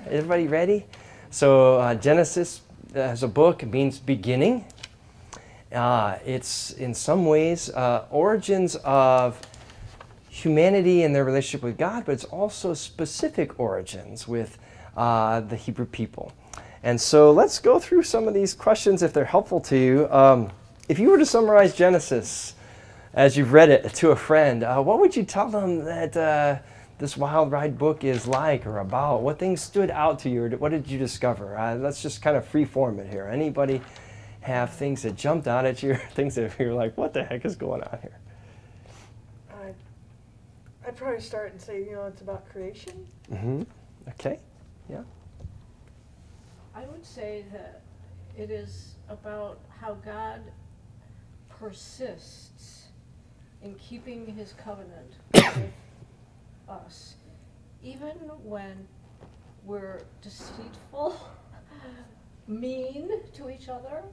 Everybody ready? So Genesis as a book means beginning. It's in some ways origins of humanity and their relationship with God, but it's also specific origins with the Hebrew people. And so let's go through some of these questions if they're helpful to you. If you were to summarize Genesis as you've read it to a friend, what would you tell them that this Wild Ride book is like or about? What things stood out to you, or what did you discover? Let's just kind of free-form it here. Anybody have things that jumped out at you, things that you're like, what the heck is going on here? I'd probably start and say, it's about creation. Mm-hmm. Okay. Yeah. I would say that it is about how God persists in keeping his covenant with us, even when we're deceitful, mean to each other.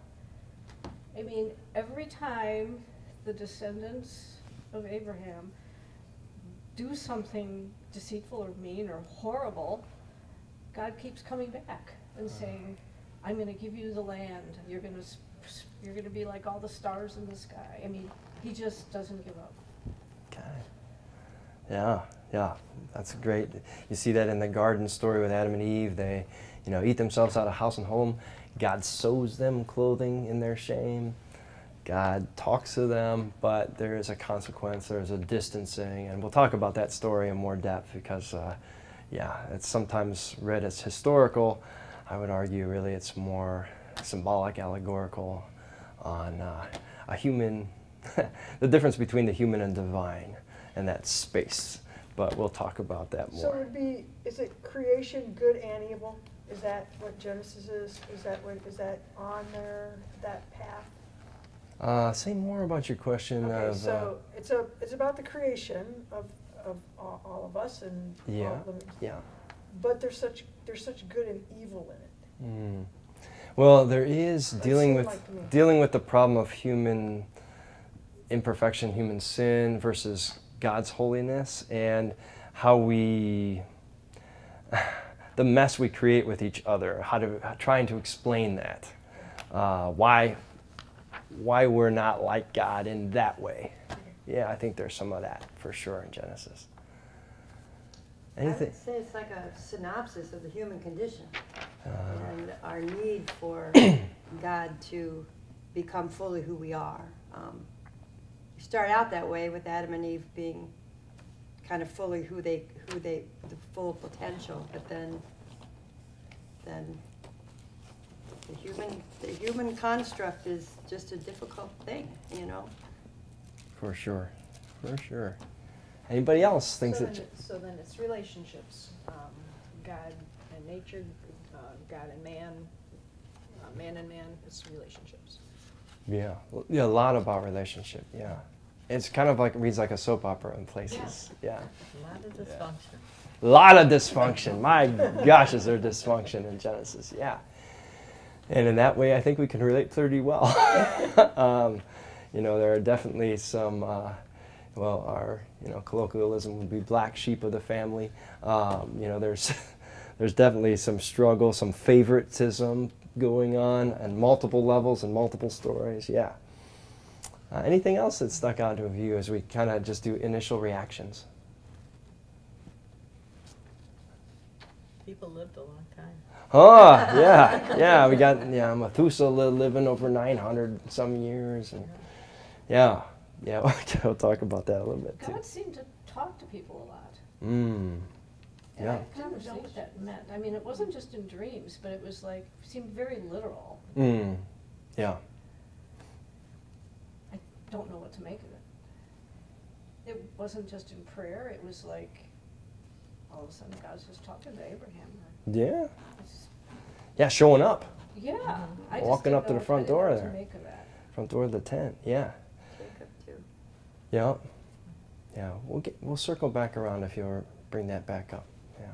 I mean, every time the descendants of Abraham do something deceitful or mean or horrible, God keeps coming back and saying, I'm going to give you the land. You're going to be like all the stars in the sky. I mean, he just doesn't give up. Okay. Yeah, that's great. You see that in the garden story with Adam and Eve. They, eat themselves out of house and home. God sews them clothing in their shame. God talks to them, but there is a consequence. There's a distancing, and we'll talk about that story in more depth because, it's sometimes read as historical. I would argue really it's more symbolic, allegorical on a human, the difference between the human and divine and that space. But we'll talk about that more. So is it creation good and evil? Is that what Genesis is? Is that on there, that path? Say more about your question. Okay, so it's about the creation of all of us and all of them. Yeah. But there's such good and evil in it. Well, there is dealing with the problem of human imperfection, human sin versus God's holiness, and how the mess we create with each other. Trying to explain that, why we're not like God in that way. Yeah, I think there's some of that for sure in Genesis. Anything? I would say it's like a synopsis of the human condition and our need for God to become fully who we are. You start out that way with Adam and Eve being kind of fully who they the full potential, but then the human construct is just a difficult thing, For sure. Anybody else thinks So then it's relationships. God and nature, God and man, man and man, it's relationships. Yeah, a lot about relationship, yeah. It's kind of reads like a soap opera in places, yeah. A lot of dysfunction. A lot of dysfunction. My gosh, is there dysfunction in Genesis, yeah. And in that way, I think we can relate pretty well. There are definitely some, our colloquialism would be black sheep of the family. There's definitely some struggle, some favoritism going on multiple levels and multiple stories, yeah. Anything else that stuck out to you as we kind of just do initial reactions? People lived a long time. Oh, yeah. We got Methuselah living over 900 some years, and yeah. We'll talk about that a little bit too. God seemed to talk to people a lot. Yeah. I didn't know what that meant. I mean, it wasn't just in dreams, but it was seemed very literal. Yeah. I don't know what to make of it. It wasn't just in prayer. It was all of a sudden God's just talking to Abraham. Yeah. Yeah, showing up. Yeah. I Walking up to the front door there. To make of that. Front door of the tent. Yeah. Jacob too. Yeah. Yeah. We'll circle back around if you'll bring that back up. Yeah.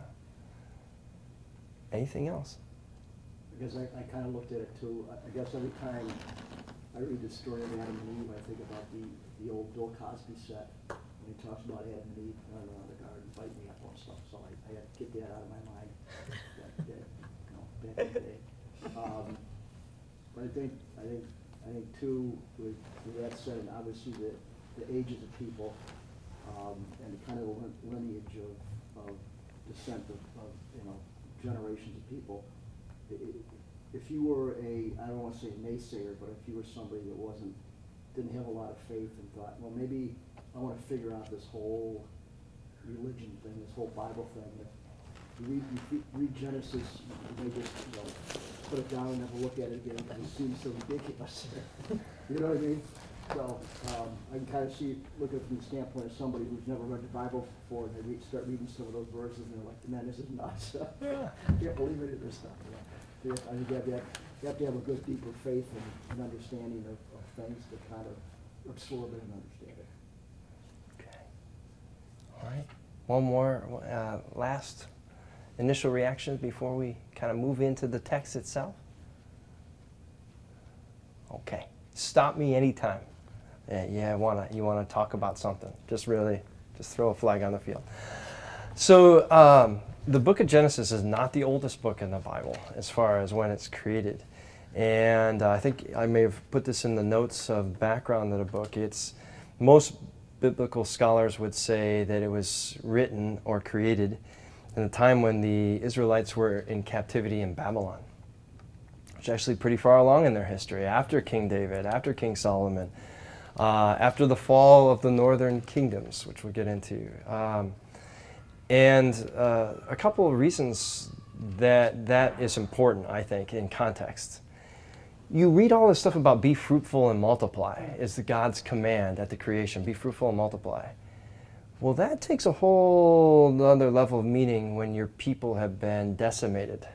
Anything else? Because I kind of looked at it too. I guess every time I read the story of Adam and Eve, I think about the old Bill Cosby set when he talks about Adam and Eve running around the garden fighting the apple and stuff. So I had to get that out of my mind. That today. But I think too, with that said, and obviously the ages of people, and kind of the lineage of descent of generations of people. If you were I don't want to say a naysayer, but if you were somebody that didn't have a lot of faith and thought, well, maybe I want to figure out this whole religion thing, this whole Bible thing. You read Genesis, you may just put it down and never look at it again because it seems so ridiculous. You know what I mean? So I can kind of look at it from the standpoint of somebody who's never read the Bible before, and they start reading some of those verses, and they're like, "Man, this is nuts! I can't believe any of this stuff." I think you have to have a good, deeper faith and understanding of things to kind of absorb it and understand it. Okay. All right. One more last initial reactions before we kind of move into the text itself. Okay. Stop me anytime. You want to talk about something. Just throw a flag on the field. So the book of Genesis is not the oldest book in the Bible as far as when it's created. And I think I may have put this in the notes of background of the book. Most biblical scholars would say that it was written or created in the time when the Israelites were in captivity in Babylon, which is actually pretty far along in their history, after King David, after King Solomon, after the fall of the northern kingdoms, which we'll get into. And a couple of reasons that is important, I think, in context. You read all this stuff about be fruitful and multiply is the God's command at the creation, be fruitful and multiply. Well, that takes a whole other level of meaning when your people have been decimated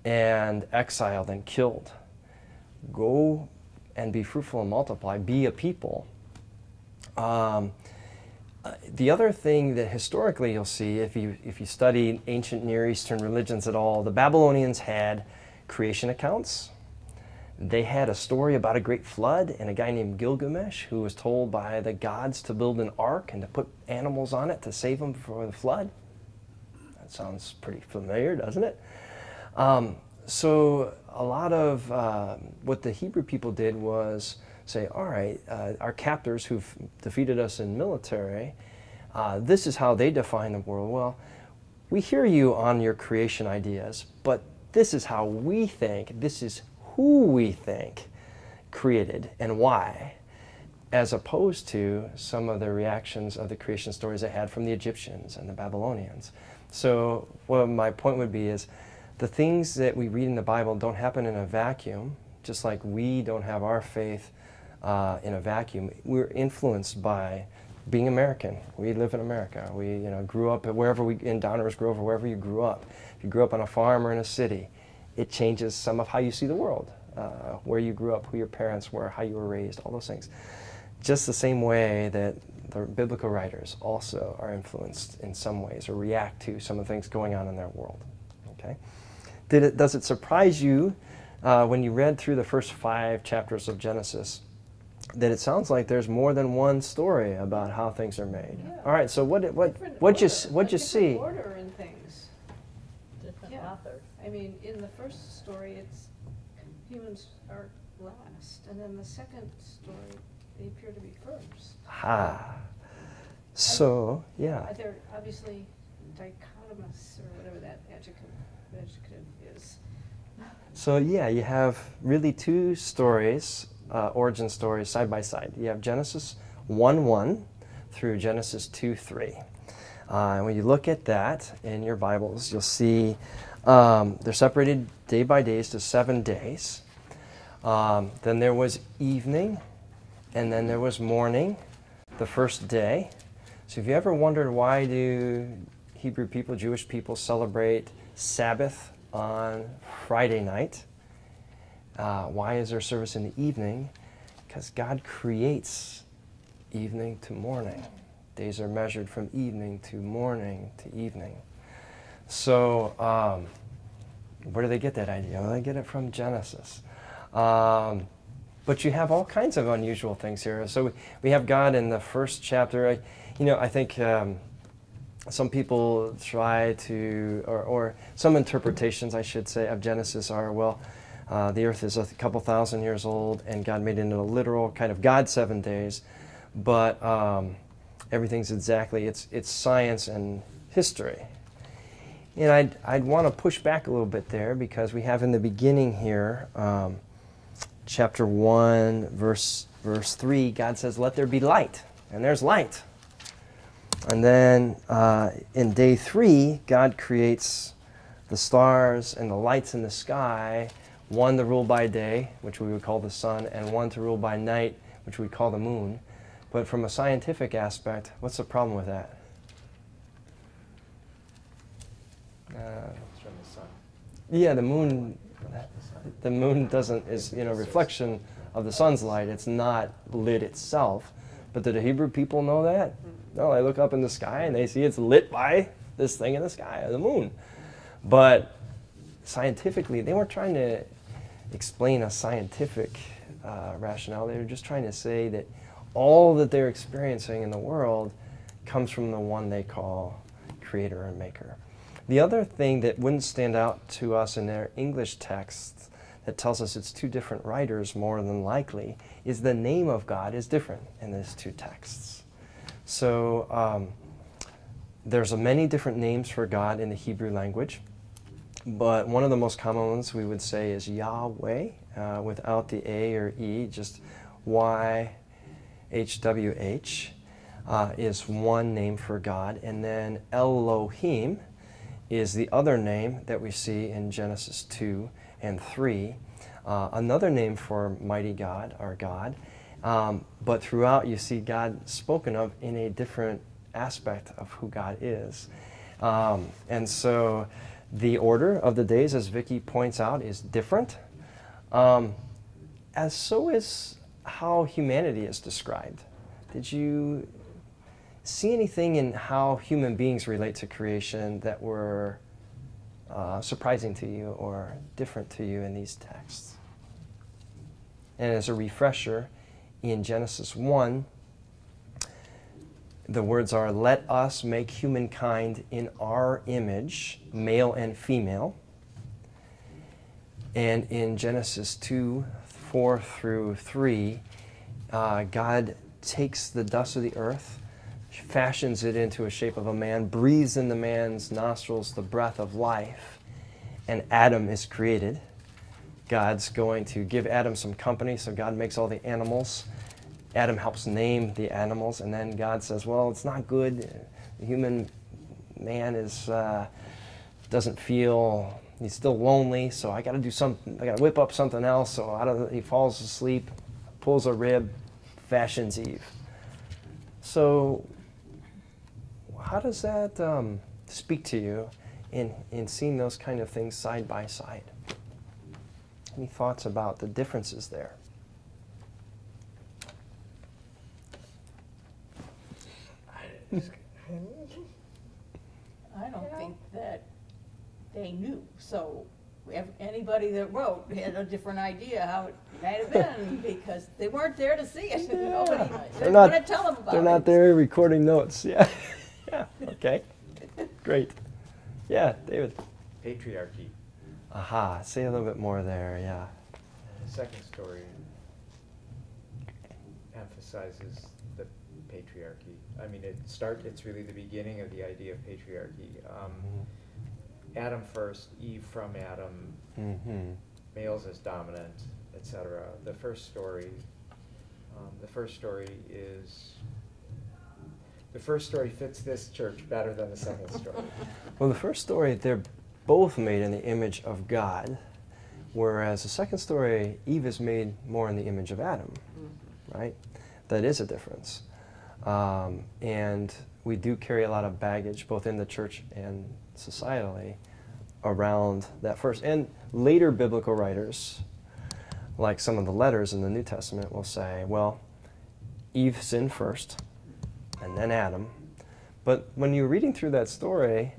and exiled and killed. Go and be fruitful and multiply, be a people. The other thing that historically you'll see, if you study ancient Near Eastern religions at all, the Babylonians had creation accounts. They had a story about a great flood and a guy named Gilgamesh who was told by the gods to build an ark and to put animals on it to save them before the flood. That sounds pretty familiar, doesn't it? So a lot of what the Hebrew people did was say, all right, our captors who've defeated us in military, this is how they define the world. Well, we hear you on your creation ideas, but this is how we think, this is who we think created and why, as opposed to some of the reactions of the creation stories I had from the Egyptians and the Babylonians. So what my point would be is the things that we read in the Bible don't happen in a vacuum, just like we don't have our faith in a vacuum. We're influenced by being American. We live in America. We grew up wherever in Downers Grove or wherever you grew up. If you grew up on a farm or in a city, it changes some of how you see the world, where you grew up, who your parents were, how you were raised, all those things. Just the same way that the biblical writers also are influenced in some ways or react to some of the things going on in their world. Okay? Does it surprise you when you read through the first 5 chapters of Genesis that it sounds like there's more than one story about how things are made? Yeah. All right, so what'd you see? Order in things. Different Yeah. author. I mean, in the first story, it's humans are last, and then the second story, they appear to be first. So, yeah. They're obviously dichotomous, or whatever that adjective is. So, yeah, you have really 2 stories, origin stories, side by side. You have Genesis 1:1 through Genesis 2:3. And when you look at that in your Bibles, you'll see they're separated day by days to 7 days. Then there was evening, and then there was morning, the first day. So if you ever wondered why do Hebrew people, Jewish people, celebrate Sabbath on Friday night, why is there service in the evening? Because God creates evening to morning. Days are measured from evening to morning to evening. So where do they get that idea? Well, they get it from Genesis. But you have all kinds of unusual things here. So we have God in the first chapter. I think some people try to, or some interpretations, I should say, of Genesis are, well, the earth is a couple thousand years old, and God made it into a literal kind of God 7 days, but everything's exactly, it's science and history. And I'd want to push back a little bit there, because we have in the beginning here, chapter 1, verse 3, God says, let there be light, and there's light. And then in day 3, God creates the stars and the lights in the sky, one to rule by day, which we would call the sun, and one to rule by night, which we call the moon. But from a scientific aspect, what's the problem with that? It's from the sun. Yeah, the moon is reflection of the sun's light. It's not lit itself. But did the Hebrew people know that? No, they look up in the sky and they see it's lit by this thing in the sky, the moon. But scientifically, they weren't trying to explain a scientific rationale. They were just trying to say that all that they're experiencing in the world comes from the one they call creator and maker. The other thing that wouldn't stand out to us in their English text that tells us it's two different writers more than likely is the name of God is different in these two texts. So there's many different names for God in the Hebrew language, but one of the most common ones we would say is Yahweh, without the A or E, just YHWH is one name for God, and then Elohim is the other name that we see in Genesis 2 and 3. Another name for mighty God, our God. But throughout you see God spoken of in a different aspect of who God is. And so the order of the days, as Vicki points out, is different. As so is how humanity is described. Did you see anything in how human beings relate to creation that were surprising to you or different to you in these texts? And as a refresher, in Genesis 1, the words are, let us make humankind in our image, male and female. And in Genesis 2, 4 through 3, God takes the dust of the earth, fashions it into a shape of a man, breathes in the man's nostrils the breath of life, and Adam is created. God's going to give Adam some company, so God makes all the animals. Adam helps name the animals, and then God says, well, it's not good. The human man doesn't feel, he's still lonely, so I got to do something, I got to whip up something else. So he falls asleep, pulls a rib, fashions Eve. So how does that speak to you in seeing those kind of things side by side? Any thoughts about the differences there? I don't think that they knew, so anybody that wrote had a different idea how it might have been, because they weren't there to see it. Nobody didn't want to tell them about it. They're not there recording notes. Yeah. Yeah. Okay. Great. Yeah, David. Patriarchy. Aha. Say a little bit more there. Yeah. The second story emphasizes the patriarchy. I mean, it's really the beginning of the idea of patriarchy. Adam first, Eve from Adam, males as dominant, etc. The first story fits this church better than the second story. Well, the first story, they're both made in the image of God, whereas the second story, Eve is made more in the image of Adam, right? That is a difference. And we do carry a lot of baggage, both in the church and societally, around that first. And later biblical writers, like some of the letters in the New Testament, will say, well, Eve sinned first, and then Adam. But when you're reading through that story,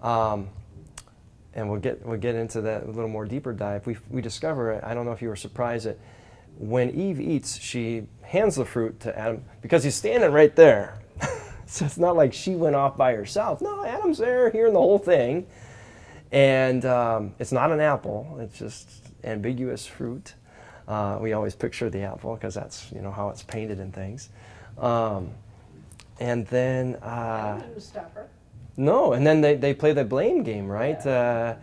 and we'll get into that a little more deeper dive, we discover, I don't know if you were surprised, that when Eve eats, she hands the fruit to Adam because he's standing right there. So it's not like she went off by herself. No, Adam's there hearing the whole thing. And it's not an apple. It's just ambiguous fruit. We always picture the apple because that's, how it's painted in things. And then... Adam didn't stop her. no, and then they play the blame game, right? Yeah.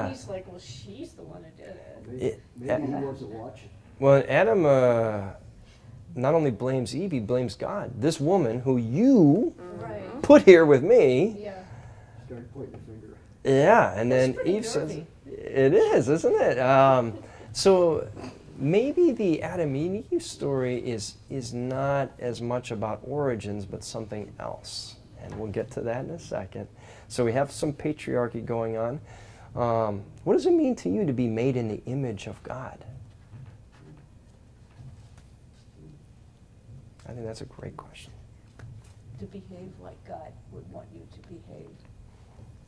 And he's like, well, she's the one who did it. Maybe he wasn't watching. Well, Adam not only blames Eve, he blames God. This woman who you Right. put here with me. Yeah. Started pointing the finger. Yeah, and That's then pretty Eve says, nervy. it is, isn't it? So maybe the Adam and Eve story is not as much about origins, but something else. And we'll get to that in a second. So we have some patriarchy going on. What does it mean to you to be made in the image of God? I think that's a great question. To behave like God would want you to behave.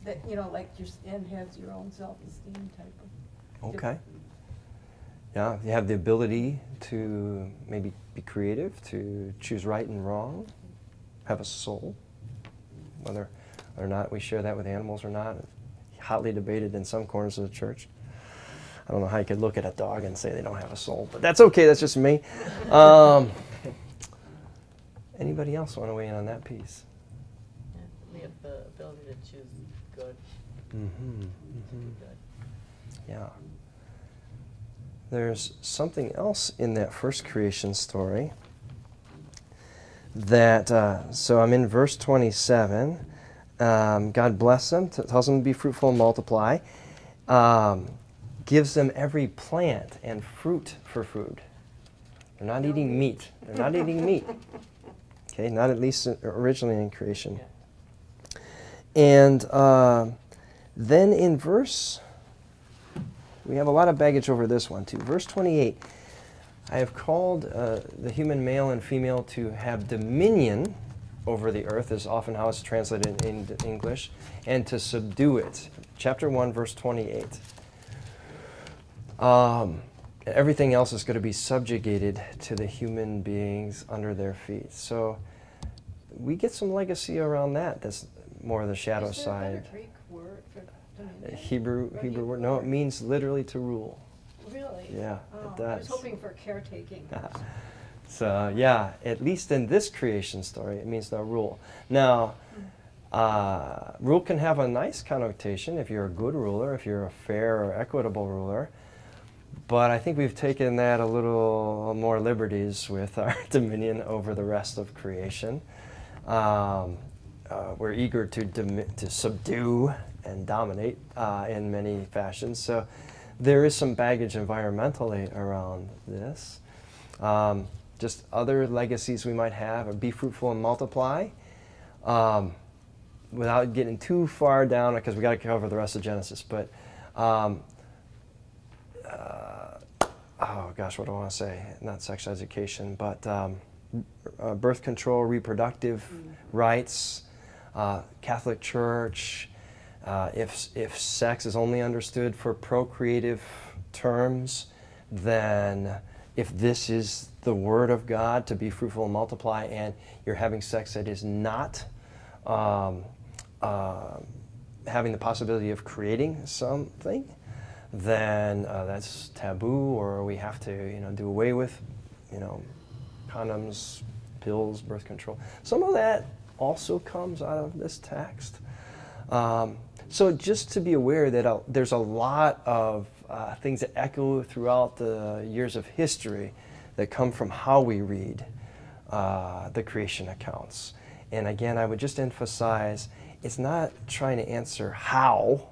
That, like and has your own self-esteem type of. Okay. Yeah, you have the ability to maybe be creative, to choose right and wrong, have a soul. Whether or not we share that with animals or not, hotly debated in some corners of the church. I don't know how you could look at a dog and say they don't have a soul, but that's okay, that's just me. Anybody else want to weigh in on that piece? We have the ability to choose good. Mm-hmm. Good. Yeah. There's something else in that first creation story that, so I'm in verse 27. God bless them, tells them to be fruitful and multiply, gives them every plant and fruit for food. They're not eating meat. They're not eating meat. Okay, not at least originally in creation. And then in we have a lot of baggage over this one too. Verse 28, I have called the human male and female to have dominion over the earth, is often how it's translated in English, and to subdue it. Chapter 1, verse 28. Everything else is going to be subjugated to the human beings under their feet. So we get some legacy around that. That's more of the shadow Is there side. a Greek word for dominion? Hebrew word. No, it means literally to rule. Really? Yeah, Oh, it does. I was hoping for caretaking. So yeah, at least in this creation story, it means to rule. Now, rule can have a nice connotation if you're a good ruler, if you're a fair or equitable ruler. But I think we've taken that a little more liberties with our dominion over the rest of creation. We're eager to subdue and dominate in many fashions. So there is some baggage environmentally around this. Just other legacies we might have are be fruitful and multiply. Without getting too far down, because we got to cover the rest of Genesis, but oh gosh, what do I want to say? Not sexual education, but birth control, reproductive rights, Catholic Church. If sex is only understood for procreative terms, then if this is the Word of God to be fruitful and multiply, and you're having sex that is not having the possibility of creating something, then that's taboo, or we have to, do away with, condoms, pills, birth control. Some of that also comes out of this text. So just to be aware that there's a lot of things that echo throughout the years of history that come from how we read the creation accounts. And again, I would just emphasize, it's not trying to answer how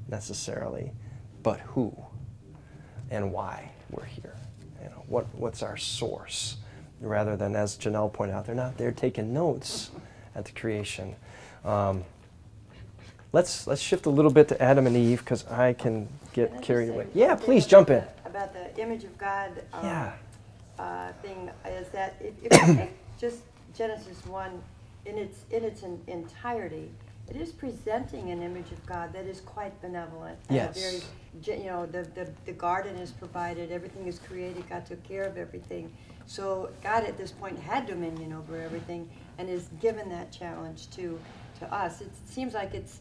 necessarily, but who and why we're here. What's our source? Rather than, as Janelle pointed out, they're not there taking notes at the creation. Let's shift a little bit to Adam and Eve, because I can get carried away. Yeah, please jump in. About the image of God Yeah. thing is that if you take just Genesis 1 in its entirety, it is presenting an image of God that is quite benevolent. Yes. The garden is provided, everything is created, God took care of everything. So God at this point had dominion over everything, and is given that challenge to us. It seems like it's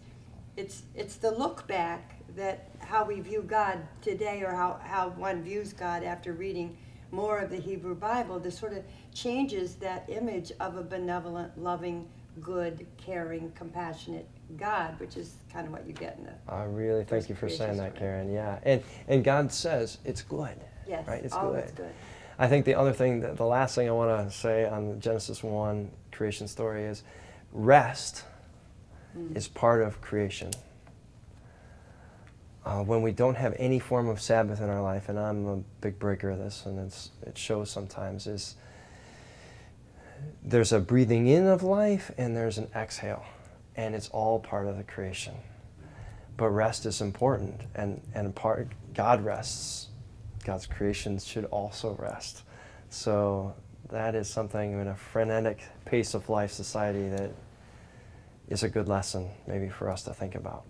the look back, that how we view God today, or how one views God after reading more of the Hebrew Bible, this sort of changes that image of a benevolent, loving, good, caring, compassionate God, which is kind of what you get in the I really thank first you for creation saying that, story. Karen. Yeah, and God says it's good. Yes, right? It's all good. is good. I think the other thing, the last thing I want to say on the Genesis 1 creation story is rest is part of creation. When we don't have any form of Sabbath in our life, and I'm a big breaker of this, and it shows sometimes, is there's a breathing in of life and there's an exhale, and it's all part of the creation. But rest is important, and God rests. God's creations should also rest. So that is something in a frenetic pace of life society that is a good lesson maybe for us to think about.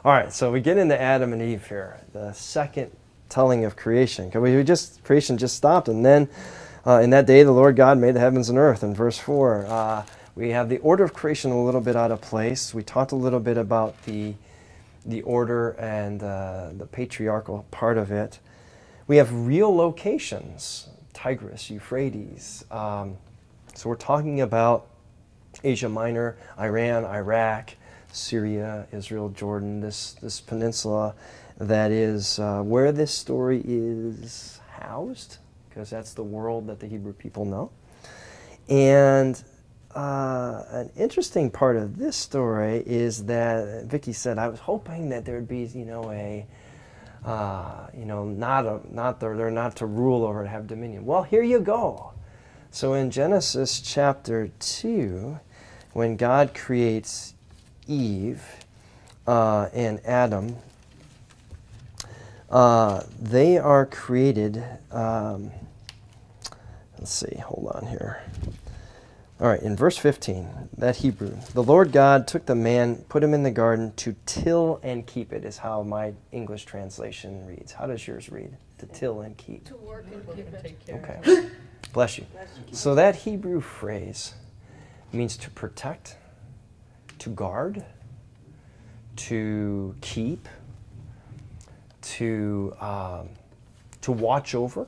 All right, so we get into Adam and Eve here, the second telling of creation. Creation just stopped, and then in that day the Lord God made the heavens and earth. In verse 4, we have the order of creation a little bit out of place. We talked a little bit about the order and the patriarchal part of it. We have real locations, Tigris, Euphrates. So we're talking about Asia Minor, Iran, Iraq, Syria, Israel, Jordan, this peninsula that is where this story is housed, because that's the world that the Hebrew people know. And an interesting part of this story is that Vicki said, I was hoping that there'd be, they're not to rule over, to have dominion. Well, here you go. So in Genesis chapter 2, when God creates Eve and Adam, they are created, let's see, hold on here. All right, in verse 15, that Hebrew, the Lord God took the man, put him in the garden to till and keep it, is how my English translation reads. How does yours read? To till and keep. To work and keep it. Take care. Okay. Bless you. So that Hebrew phrase means to protect, to guard, to keep, to watch over,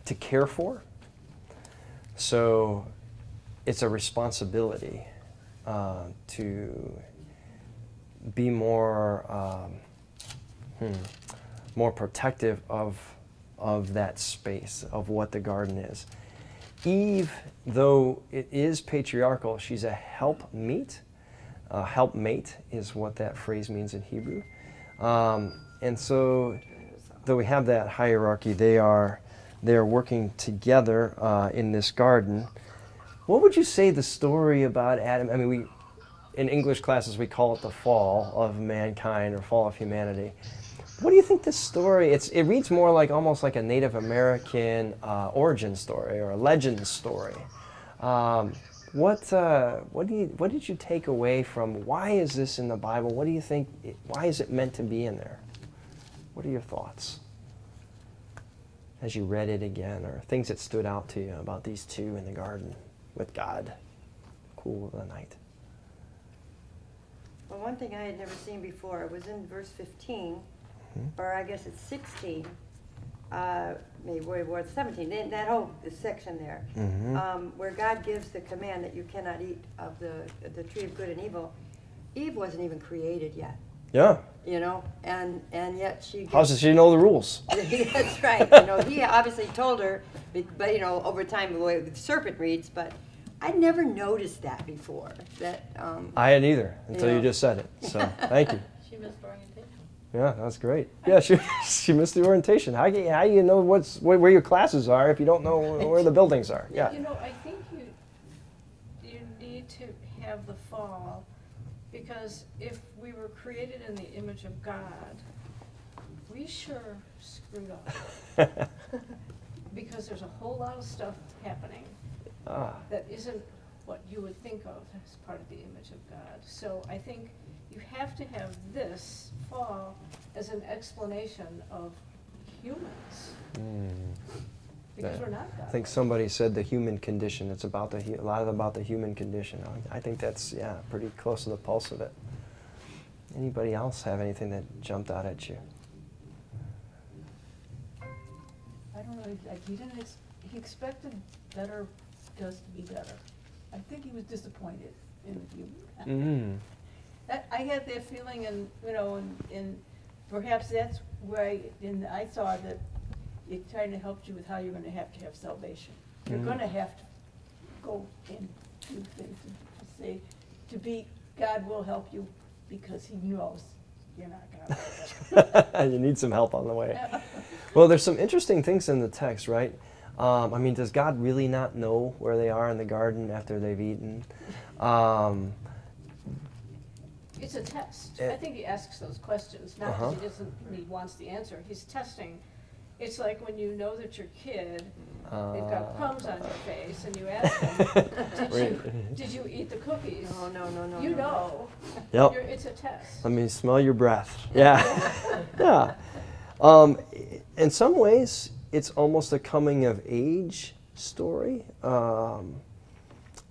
to care for. So it's a responsibility to be more protective of that space, of what the garden is. Eve, though it is patriarchal, she's a helpmeet. Helpmate is what that phrase means in Hebrew. And so, though we have that hierarchy, they are working together in this garden. What would you say the story about Adam? I mean, in English classes we call it the fall of mankind or fall of humanity. What do you think this story? It reads more like almost like a Native American origin story or a legend story. What did you take away from? Why is this in the Bible? What do you think? Why is it meant to be in there? What are your thoughts as you read it again, or things that stood out to you about these two in the garden with God, cool of the night? Well, one thing I had never seen before, it was in verse 15, or I guess it's 16, maybe where it's 17, that whole section there, where God gives the command that you cannot eat of the tree of good and evil. Eve wasn't even created yet. Yeah. And yet she gets, how does she know the rules? That's right. He obviously told her, but over time the way the serpent reads, but I'd never noticed that before. That I hadn't either until you just said it. So thank you. She missed orientation. Yeah, that's great. Yeah, she missed the orientation. How you know where your classes are if you don't know where the buildings are? Yeah. I think you need to have the fall, because if we were created in the image of God, we sure screwed up. Because there's a whole lot of stuff happening that isn't what you would think of as part of the image of God. So I think you have to have this fall as an explanation of humans. because Yeah. we're not God. I think somebody said the human condition. It's about a lot about the human condition. I think that's, yeah, pretty close to the pulse of it. Anybody else have anything that jumped out at you? I don't know, he expected better just to be better. I think he was disappointed in the human. I had that feeling, and and perhaps that's where I saw that it kind of helped you with how you're going to have salvation. You're going to have to go and do things to say, God will help you because he knows you're not going to help it. You need some help on the way. Well, there's some interesting things in the text, right? I mean, does God really not know where they are in the garden after they've eaten? It's a test. I think he asks those questions, not because he wants the answer. He's testing. It's like when you know that your kid, they've got crumbs on your face, and you ask them, did you eat the cookies? Oh, no. You know. Yep. It's a test. Let me smell your breath. Yeah. Yeah. In some ways, it's almost a coming of age story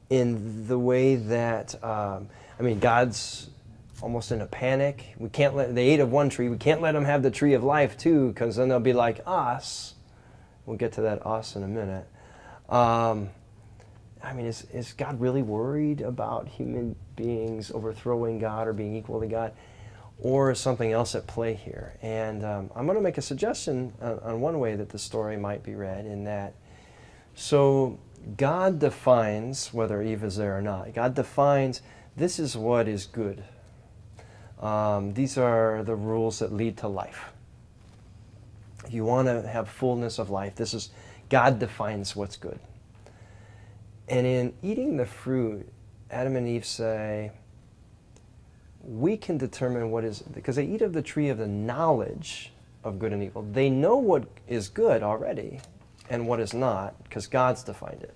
in the way that, God's almost in a panic. They ate of one tree. We can't let them have the tree of life too, because then they'll be like us. We'll get to that us in a minute. Is God really worried about human beings overthrowing God or being equal to God? Or is something else at play here? And I'm going to make a suggestion on one way that the story might be read, in that, so God defines whether Eve is there or not. God defines, this is what is good. These are the rules that lead to life. If you want to have fullness of life, God defines what's good. And in eating the fruit, Adam and Eve say, we can determine what is, because they eat of the tree of the knowledge of good and evil. They know what is good already and what is not, because God's defined it.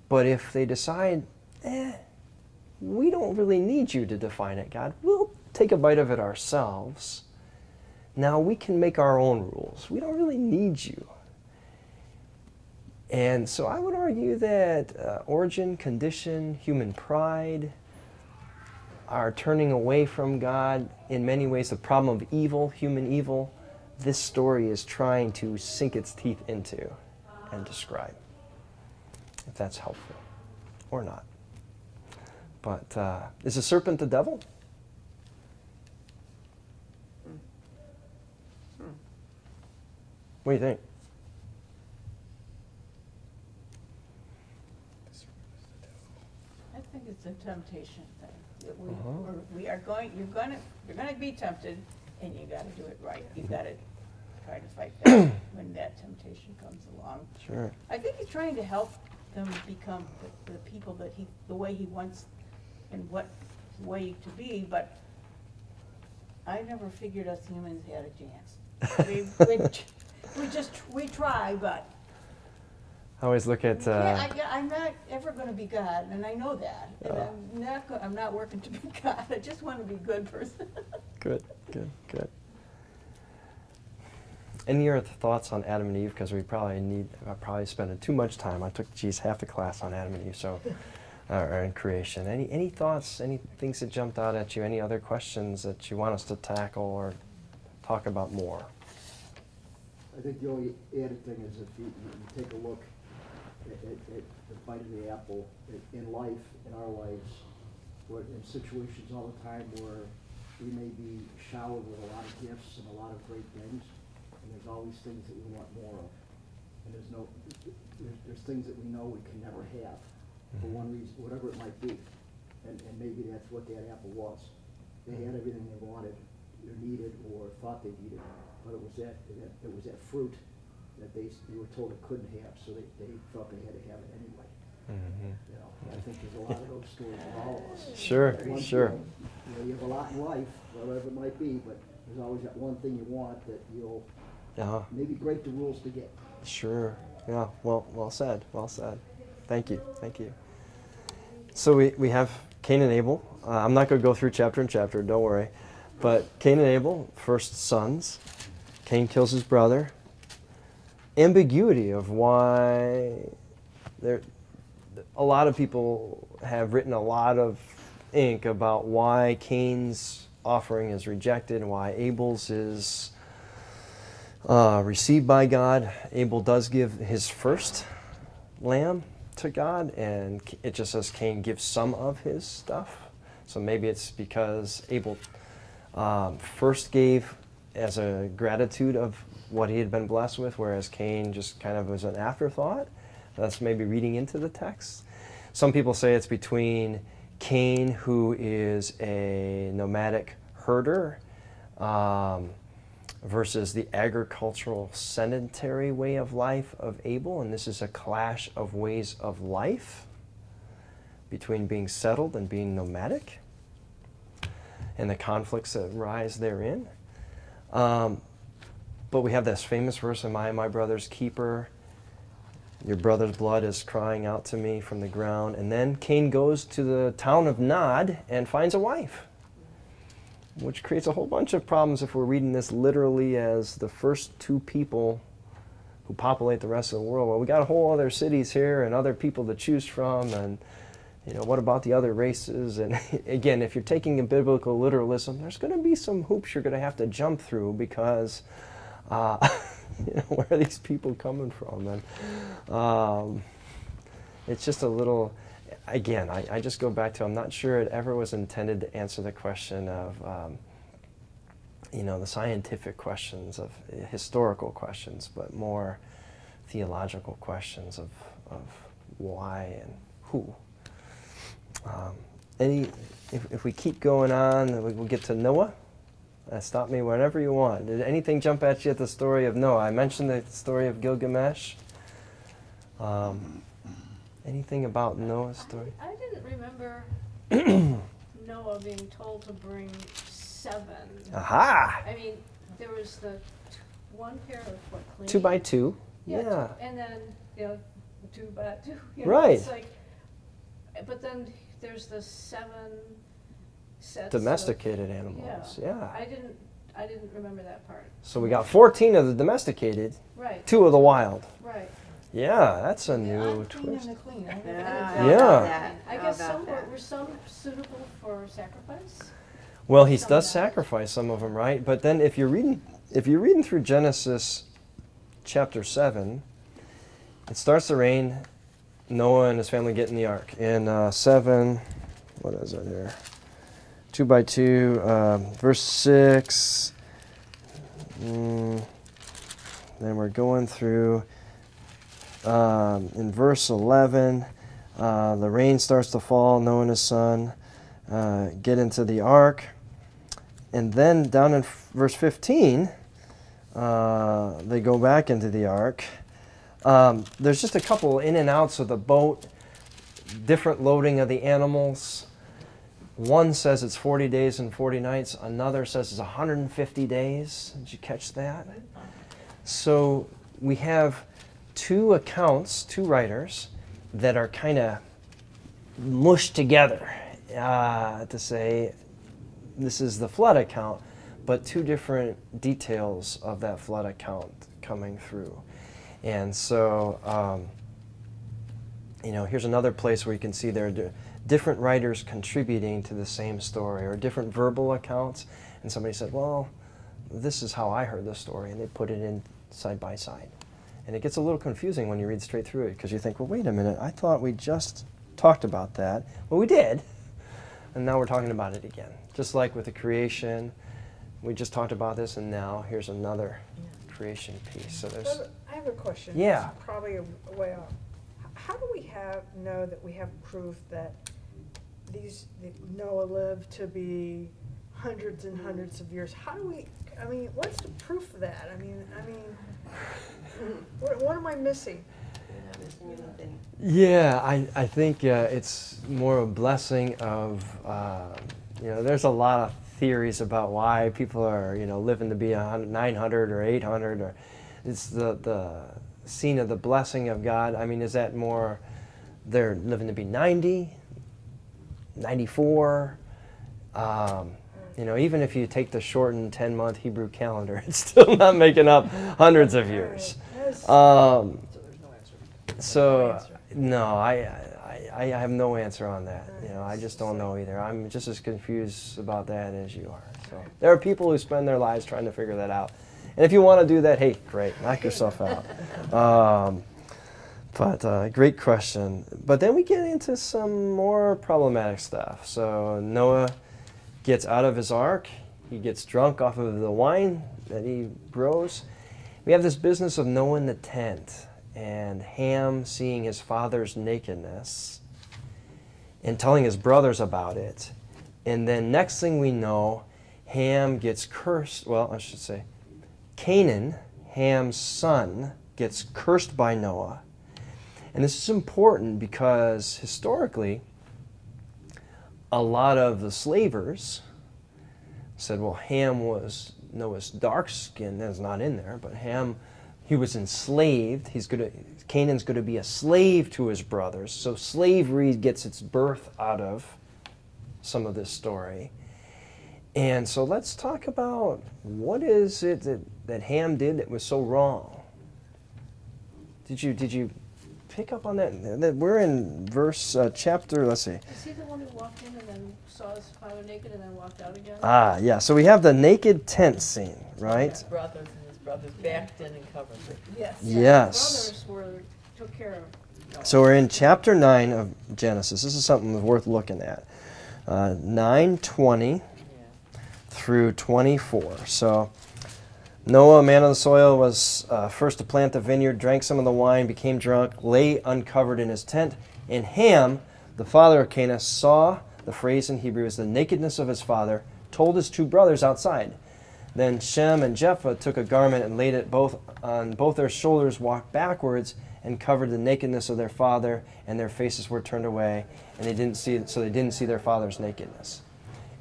But if they decide, we don't really need you to define it, God. We'll take a bite of it ourselves. Now we can make our own rules. We don't really need you. And so I would argue that origin, condition, human pride are turning away from God. In many ways, the problem of evil, human evil, this story is trying to sink its teeth into and describe, if that's helpful or not. But is the serpent the devil? What do you think? I think it's a temptation thing. That you're gonna be tempted, and you got to do it right. You got to try to fight back when that temptation comes along. Sure. I think he's trying to help them become the people that the way he wants, and what way to be. But I never figured us humans had a chance. We try, but. I always look at. I'm not ever going to be God, and I know that. And I'm not working to be God. I just want to be a good person. Good. Any other thoughts on Adam and Eve? Because I probably spent too much time. I took half the class on Adam and Eve, so or in creation. Any thoughts? Any things that jumped out at you? Any other questions that you want us to tackle or talk about more? I think the only added thing is if you take a look at the bite of the apple in life, in our lives, we're in situations all the time where we may be showered with a lot of gifts and a lot of great things, and there's always things that we want more of. And there's things that we know we can never have for one reason, whatever it might be. And maybe that's what that apple was. They had everything they wanted or needed or thought they needed, but it was that fruit that they were told it couldn't have, so they thought they had to have it anyway. I think there's a lot of those stories in all of us. Sure. You have a lot in life, whatever it might be, but there's always that one thing you want that you'll maybe break the rules to get. Sure. Yeah. Well said. Thank you. So we have Cain and Abel. I'm not going to go through chapter and chapter, don't worry. But Cain and Abel, first sons. Cain kills his brother. ambiguity of why a lot of people have written a lot of ink about why Cain's offering is rejected and why Abel's is received by God. Abel does give his first lamb to God, and it just says Cain gives some of his stuff. So maybe it's because Abel first gave as a gratitude of what he had been blessed with, whereas Cain just kind of was an afterthought. That's maybe reading into the text. Some people say it's between Cain, who is a nomadic herder, versus the agricultural sedentary way of life of Abel, and this is a clash of ways of life between being settled and being nomadic, and the conflicts that rise therein. But we have this famous verse, "Am I my brother's keeper? Your brother's blood is crying out to me from the ground." And then Cain goes to the town of Nod and finds a wife, which creates a whole bunch of problems if we're reading this literally as the first two people who populate the rest of the world. Well, we got a whole other cities here and other people to choose from, and what about the other races? And again, if you're taking a biblical literalism, there's going to be some hoops you're going to have to jump through because where are these people coming from? And it's just a little, again, I just go back to, I'm not sure it ever was intended to answer the question of, the scientific questions, of historical questions, but more theological questions of why and who. If we keep going on, we'll get to Noah. Stop me whenever you want. Did anything jump at you at the story of Noah? I mentioned the story of Gilgamesh. Anything about Noah's story? I didn't remember Noah being told to bring 7. Aha! I mean, there was the one pair of what, clean? 2 by 2. Yeah. And then 2 by 2. Right. It's like, but then there's the 7 sets. Domesticated animals. Yeah. I didn't remember that part. So we got 14 of the domesticated. Right. 2 of the wild. Right. Yeah, that's a new Unclean twist. and the clean. Yeah. I guess some were some suitable for sacrifice. Well, he does sacrifice some of them, right? But then if you're reading through Genesis chapter 7, it starts to rain. Noah and his family get in the ark. In 7, what is it here? 2 by 2, verse 6. Then we're going through. In verse 11, the rain starts to fall. Noah and his son get into the ark. And then down in verse 15, they go back into the ark. There's just a couple in and outs of the boat, different loading of the animals. One says it's 40 days and 40 nights. Another says it's 150 days. Did you catch that? So we have 2 accounts, 2 writers, that are kind of mushed together to say this is the flood account, but 2 different details of that flood account coming through. And so, here's another place where you can see there are different writers contributing to the same story, or different verbal accounts. And somebody said, well, this is how I heard the story, and they put it in side by side. And it gets a little confusing when you read straight through it, because you think, well, wait a minute, I thought we just talked about that. Well, we did, and now we're talking about it again. Just like with the creation, we just talked about this, and now here's another creation piece. So there's. I have a question. Yeah. It's probably a way off. How do we know that we have proof that that Noah lived to be hundreds and hundreds of years? How do we? I mean, what's the proof of that? I mean, what am I missing? You're not missing anything. Yeah, I think it's more a blessing of, there's a lot of theories about why people are, living to be 900 or 800, or it's the scene of the blessing of God. I mean, is that more they're living to be 90, 94? Even if you take the shortened 10-month Hebrew calendar, it's still not making up hundreds of years. Right. Yes. So there's no answer. So answer. no, I have no answer on that. You know, I just don't know either. I'm just as confused about that as you are. So there are people who spend their lives trying to figure that out. And if you want to do that, hey, great, knock yourself out. But great question. But then we get into some more problematic stuff. So Noah gets out of his ark. He gets drunk off of the wine that he grows. We have this business of Noah in the tent and Ham seeing his father's nakedness and telling his brothers about it. And then next thing we know, Ham gets cursed. Well, I should say Canaan, Ham's son, gets cursed by Noah. And this is important because historically, a lot of the slavers said, well, Ham was Noah's dark skin. That's not in there, but Ham, he was enslaved. Canaan's going to be a slave to his brothers. So slavery gets its birth out of some of this story. And so let's talk about what is it that Ham did that was so wrong. Did you pick up on that? We're in verse chapter. Let's see. Is he the one who walked in and then saw his father naked and then walked out again? Ah, yeah. So we have the naked tent scene, right? His brothers backed in and covered it. Yes. Yes. The brothers took care of Noah. So we're in chapter 9 of Genesis. This is something worth looking at. 9:20 through 24. So Noah, a man of the soil, was first to plant the vineyard, drank some of the wine, became drunk, lay uncovered in his tent. And Ham, the father of Canaan, saw, the phrase in Hebrew is the nakedness of his father, told his two brothers outside. Then Shem and Japheth took a garment and laid it on both their shoulders, walked backwards, and covered the nakedness of their father, and their faces were turned away, and they didn't see their father's nakedness.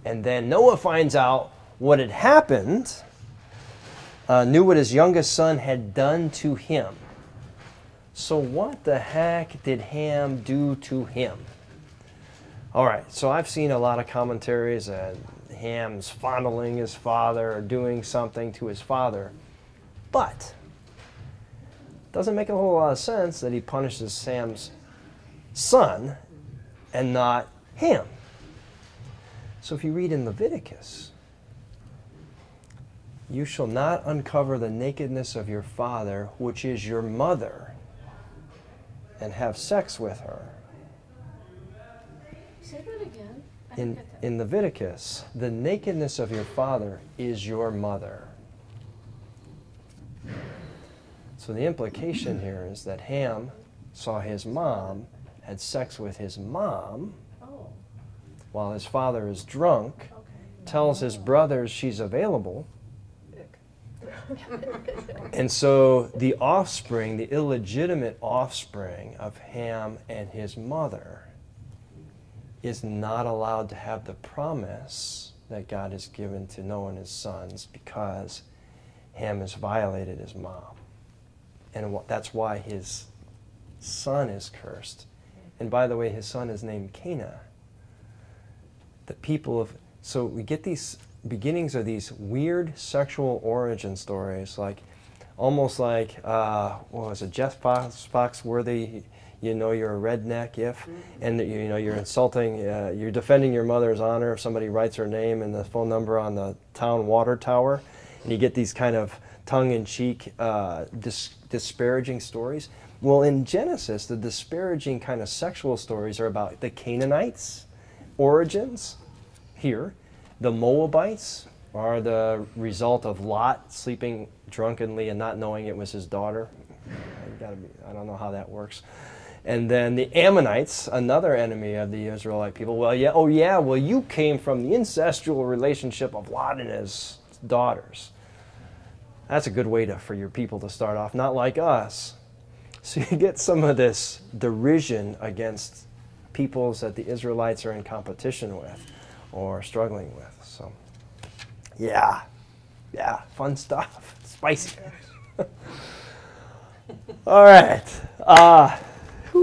And then Noah finds out what had happened, knew what his youngest son had done to him. So what the heck did Ham do to him? All right, so I've seen a lot of commentaries that Ham's fondling his father or doing something to his father, but it doesn't make a whole lot of sense that he punishes Ham's son and not Ham. So if you read in Leviticus, you shall not uncover the nakedness of your father, which is your mother, and have sex with her. Say that again. I didn't get that. In Leviticus, the nakedness of your father is your mother. So the implication here is that Ham saw his mom, had sex with his mom, Oh, while his father is drunk, okay. tells his brothers she's available. And so the offspring, the illegitimate offspring of Ham and his mother, is not allowed to have the promise that God has given to Noah and his sons because Ham has violated his mom. And that's why his son is cursed. And by the way, his son is named Canaan. So we get these beginnings of these weird sexual origin stories, almost like what was it, Jeff Foxworthy, you know you're a redneck if, and you're insulting, you're defending your mother's honor if somebody writes her name and the phone number on the town water tower, and you get these kind of tongue-in-cheek, disparaging stories. Well, in Genesis, the disparaging kind of sexual stories are about the Canaanites' origins here. The Moabites are the result of Lot sleeping drunkenly and not knowing it was his daughter. I don't know how that works. And then the Ammonites, another enemy of the Israelite people. Well, you came from the incestual relationship of Lot and his daughters. That's a good way for your people to start off, not like us. So you get some of this derision against peoples that the Israelites are in competition with or struggling with. So, yeah, fun stuff, spicy. All right,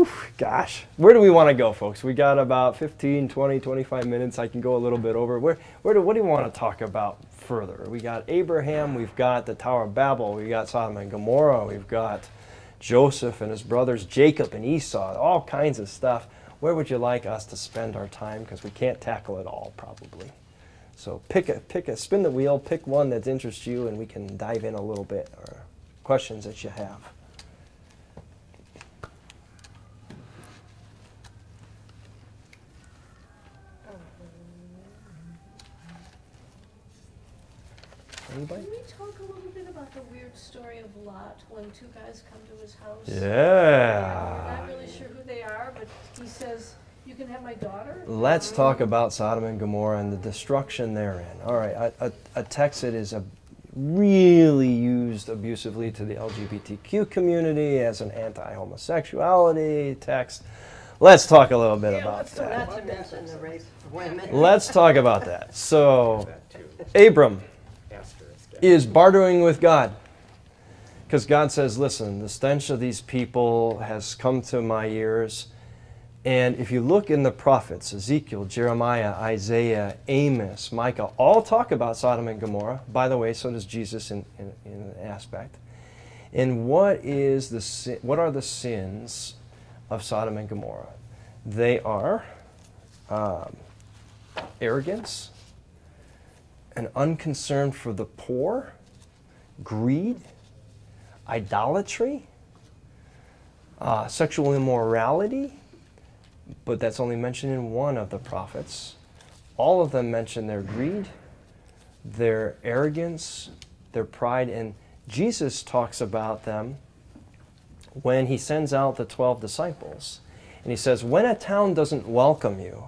Whew, gosh, where do we want to go, folks? We got about 15, 20, 25 minutes. I can go a little bit over. What do we want to talk about further? We got Abraham, we've got the Tower of Babel, we got Sodom and Gomorrah, we've got Joseph and his brothers, Jacob and Esau, all kinds of stuff. Where would you like us to spend our time? Because we can't tackle it all, probably. So spin the wheel, pick one that interests you, and we can dive in a little bit, or questions that you have. Anybody? Can we talk a little bit about the weird story of Lot when two guys come to his house? Yeah. I'm not really sure who they are, but he says, "You can have my daughter." Let's talk about Sodom and Gomorrah and the destruction therein. All right, a text that is really used abusively to the LGBTQ community as an anti-homosexuality text. Let's talk a little bit about that. Not to mention the rape of women. Let's talk about that. So, That too. Abram Asterisk. is bartering with God. Because God says, listen, the stench of these people has come to my ears. And if you look in the prophets, Ezekiel, Jeremiah, Isaiah, Amos, Micah, all talk about Sodom and Gomorrah. By the way, so does Jesus in an aspect. And what are the sins of Sodom and Gomorrah? They are arrogance, an unconcern for the poor, greed, idolatry, sexual immorality, but that's only mentioned in one of the prophets. All of them mention their greed, their arrogance, their pride, and Jesus talks about them when he sends out the 12 disciples. And he says, when a town doesn't welcome you,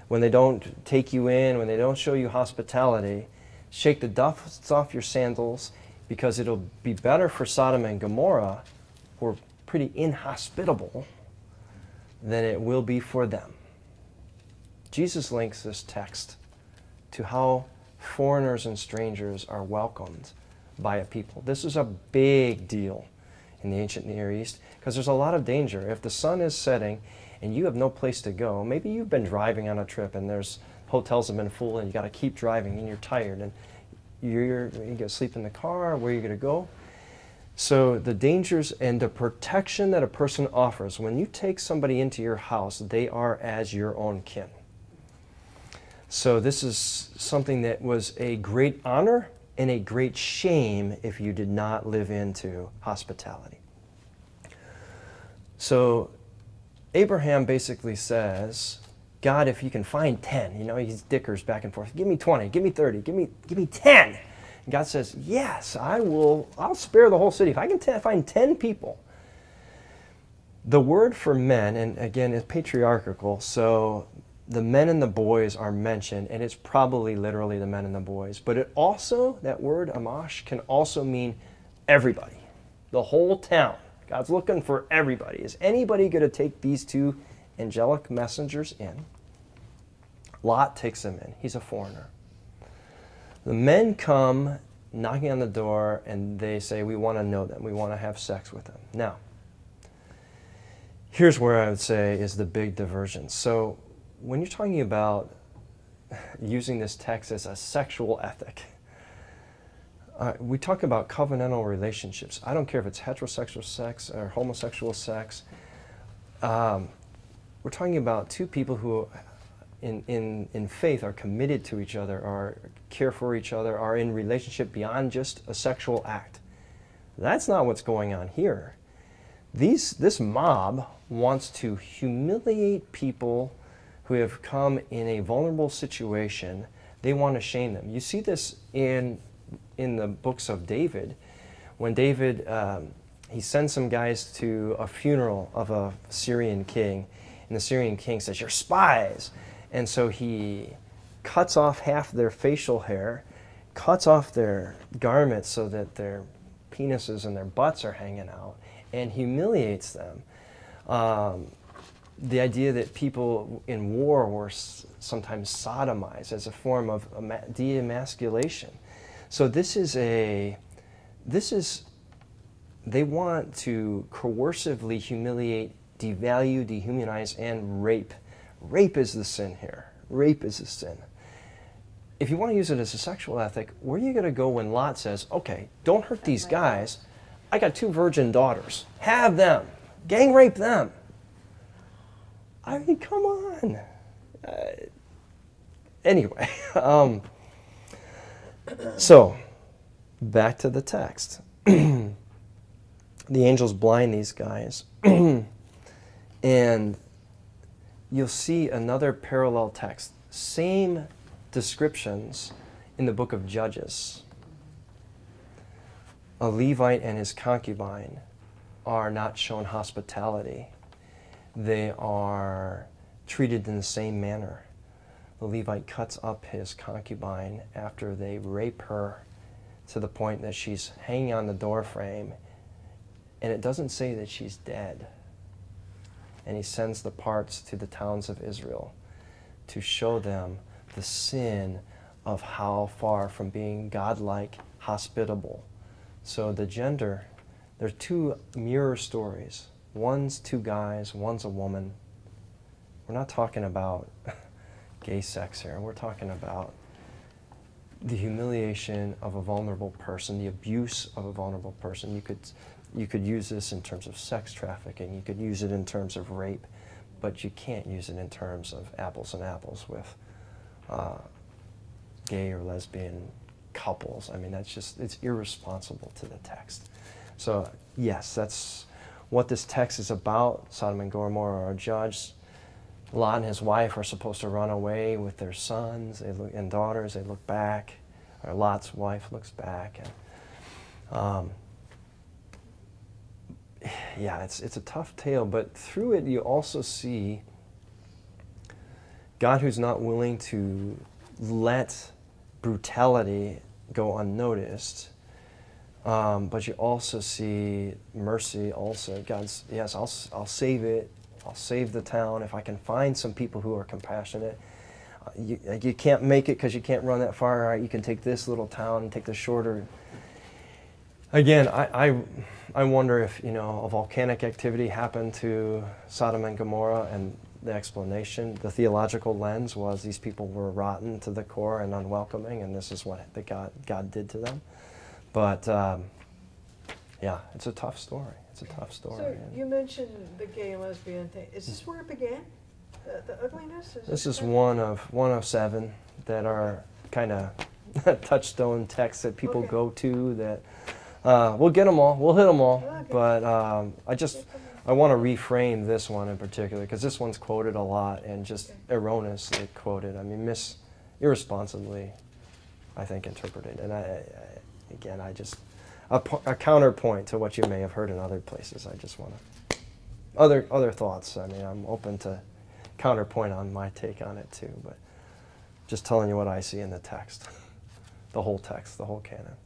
when they don't take you in, when they don't show you hospitality, shake the dust off your sandals, because it'll be better for Sodom and Gomorrah, who are pretty inhospitable, than it will be for them. Jesus links this text to how foreigners and strangers are welcomed by a people. This is a big deal in the ancient Near East, because there's a lot of danger. If the sun is setting and you have no place to go, maybe you've been driving on a trip and there's hotels have been full and you got to keep driving and you're tired and you're going to sleep in the car. Where are you going to go? So the dangers and the protection that a person offers, when you take somebody into your house, they are as your own kin. So this is something that was a great honor and a great shame if you did not live into hospitality. So Abraham basically says, God, if you can find 10, you know, he dickers back and forth. Give me 20, give me 30, give me 10. And God says, yes, I'll spare the whole city. If I can find 10 people. The word for men, and again, it's patriarchal, so the men and the boys are mentioned, and it's probably literally the men and the boys. But it also, that word, amash, can also mean everybody, the whole town. God's looking for everybody. Is anybody going to take these two angelic messengers in? Lot takes them in. He's a foreigner. The men come knocking on the door, and they say, we want to know them. We want to have sex with them. Now, here's where I would say is the big diversion. So when you're talking about using this text as a sexual ethic, we talk about covenantal relationships. I don't care if it's heterosexual sex or homosexual sex. We're talking about two people who in faith are committed to each other, are care for each other, are in relationship beyond just a sexual act. That's not what's going on here. This mob wants to humiliate people who have come in a vulnerable situation. They want to shame them. You see this in the books of David. When David, he sends some guys to a funeral of a Syrian king, and the Syrian king says, you're spies. And so he cuts off half their facial hair, cuts off their garments so that their penises and their butts are hanging out, and humiliates them. The idea that people in war were sometimes sodomized as a form of de-emasculation. So they want to coercively humiliate devalue, dehumanize, and rape. Rape is the sin here. Rape is the sin. If you want to use it as a sexual ethic, where are you going to go when Lot says, okay, don't hurt these guys. I got 2 virgin daughters. Have them. Gang rape them. I mean, come on. Anyway, so back to the text. The angels blind these guys. And you'll see another parallel text. Same descriptions in the book of Judges. A Levite and his concubine are not shown hospitality. They are treated in the same manner. The Levite cuts up his concubine after they rape her to the point that she's hanging on the doorframe, and it doesn't say that she's dead. And he sends the parts to the towns of Israel to show them the sin of how far from being godlike, hospitable. So the gender, there are 2 mirror stories. One's 2 guys, one's a woman. We're not talking about gay sex here. We're talking about the humiliation of a vulnerable person, the abuse of a vulnerable person. You could use this in terms of sex trafficking. You could use it in terms of rape, but you can't use it in terms of apples and apples with gay or lesbian couples. I mean, it's irresponsible to the text. So yes, that's what this text is about. Sodom and Gomorrah are judged. Lot and his wife are supposed to run away with their sons and daughters. They look back, or Lot's wife looks back. And, yeah, it's a tough tale, but through it you also see God who's not willing to let brutality go unnoticed, but you also see mercy also. God's, yes, I'll save it. I'll save the town if I can find some people who are compassionate. You can't make it because you can't run that far. All right, you can take this little town and take the shorter. Again, I wonder if, a volcanic activity happened to Sodom and Gomorrah, and the explanation, the theological lens was these people were rotten to the core and unwelcoming, and this is what God did to them. But yeah, it's a tough story. It's a tough story. So you mentioned the gay and lesbian thing. Is this where it began? The ugliness? This is one of 7 that are kind of touchstone texts that people go to. That we'll get them all. We'll hit them all. Okay. But I want to reframe this one in particular because this one's quoted a lot and just erroneously quoted. I mean, irresponsibly, I think, interpreted. And again, a counterpoint to what you may have heard in other places. I just want to other thoughts. I mean, I'm open to counterpoint on my take on it too, but just telling you what I see in the text, the whole canon.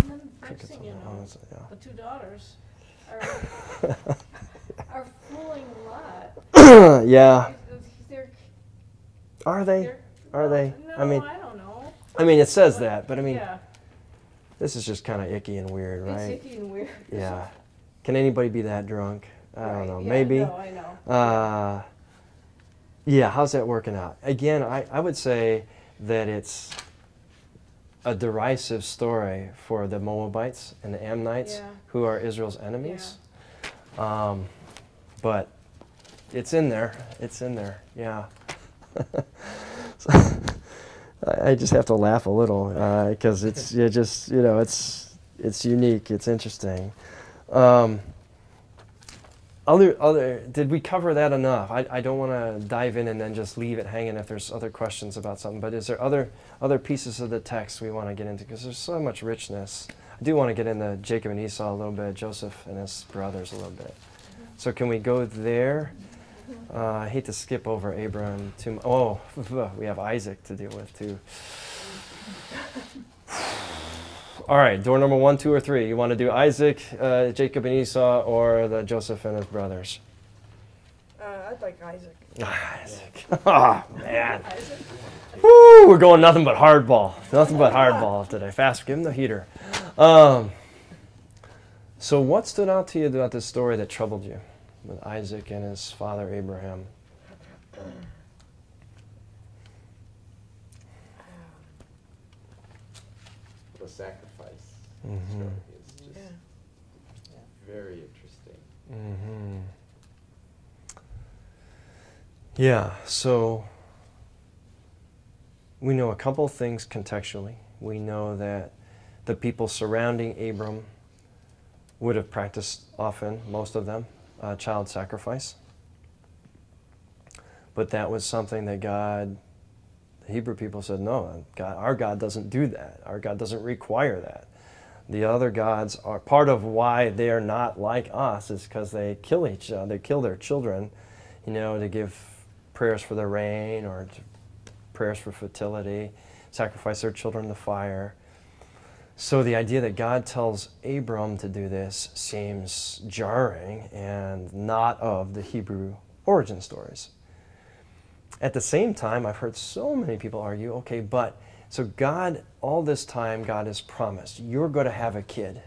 And then next thing you know, the 2 daughters are fooling Lot. Yeah. Are they? Are they? No, I mean, I don't know. I mean, it says that, but I mean, yeah. This is just kind of icky and weird, right? It's icky and weird. Yeah. Can anybody be that drunk? I don't know. Yeah, Maybe. No, I know. Yeah, how's that working out? Again, I would say that it's a derisive story for the Moabites and the Ammonites, who are Israel's enemies. Yeah. But it's in there. It's in there. Yeah. So, I just have to laugh a little because it's it's unique. It's interesting. Did we cover that enough? I don't want to dive in and then just leave it hanging if there's other questions about something. But is there other pieces of the text we want to get into? Because there's so much richness. I do want to get into Jacob and Esau a little bit, Joseph and his brothers a little bit. So can we go there? I hate to skip over Abraham too much. Oh, we have Isaac to deal with too. All right, door number 1, 2, or 3. You want to do Isaac, Jacob and Esau, or the Joseph and his brothers? I'd like Isaac. Isaac. Oh, man. Woo, we're going nothing but hardball. Nothing but hardball today. Fast, give him the heater. So what stood out to you about this story that troubled you with Isaac and his father Abraham? The sacrifice Mhm. story is just Yeah. very interesting. Mm-hmm. Yeah, so we know a couple things contextually. We know that the people surrounding Abram would have practiced often, most of them, child sacrifice. But that was something that God, the Hebrew people said, no, God, our God doesn't do that. Our God doesn't require that. The other gods are part of why they're not like us is because they kill each other, they kill their children, to give prayers for the rain or prayers for fertility, sacrifice their children to fire. So the idea that God tells Abram to do this seems jarring and not of the Hebrew origin stories. At the same time, I've heard so many people argue, okay, but so God, all this time, God has promised, you're going to have a kid.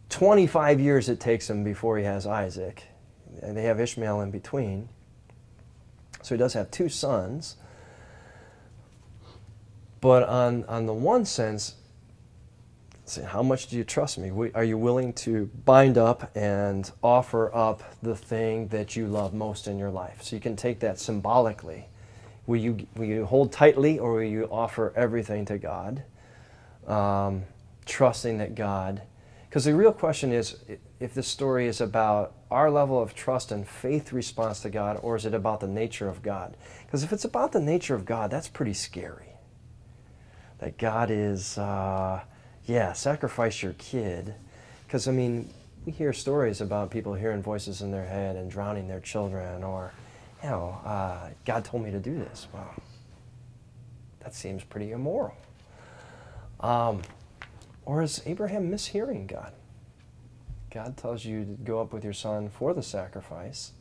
25 years it takes him before he has Isaac. And they have Ishmael in between. So he does have 2 sons. But on the one sense, say, how much do you trust me? Are you willing to bind up and offer up the thing that you love most in your life? So you can take that symbolically. Will you hold tightly, or will you offer everything to God? Trusting that God... Because the real question is, if this story is about our level of trust and faith response to God, or is it about the nature of God? Because if it's about the nature of God, that's pretty scary. That God is... sacrifice your kid. Because, we hear stories about people hearing voices in their head and drowning their children, or, God told me to do this. Wow, that seems pretty immoral. Or is Abraham mishearing God? God tells you to go up with your son for the sacrifice.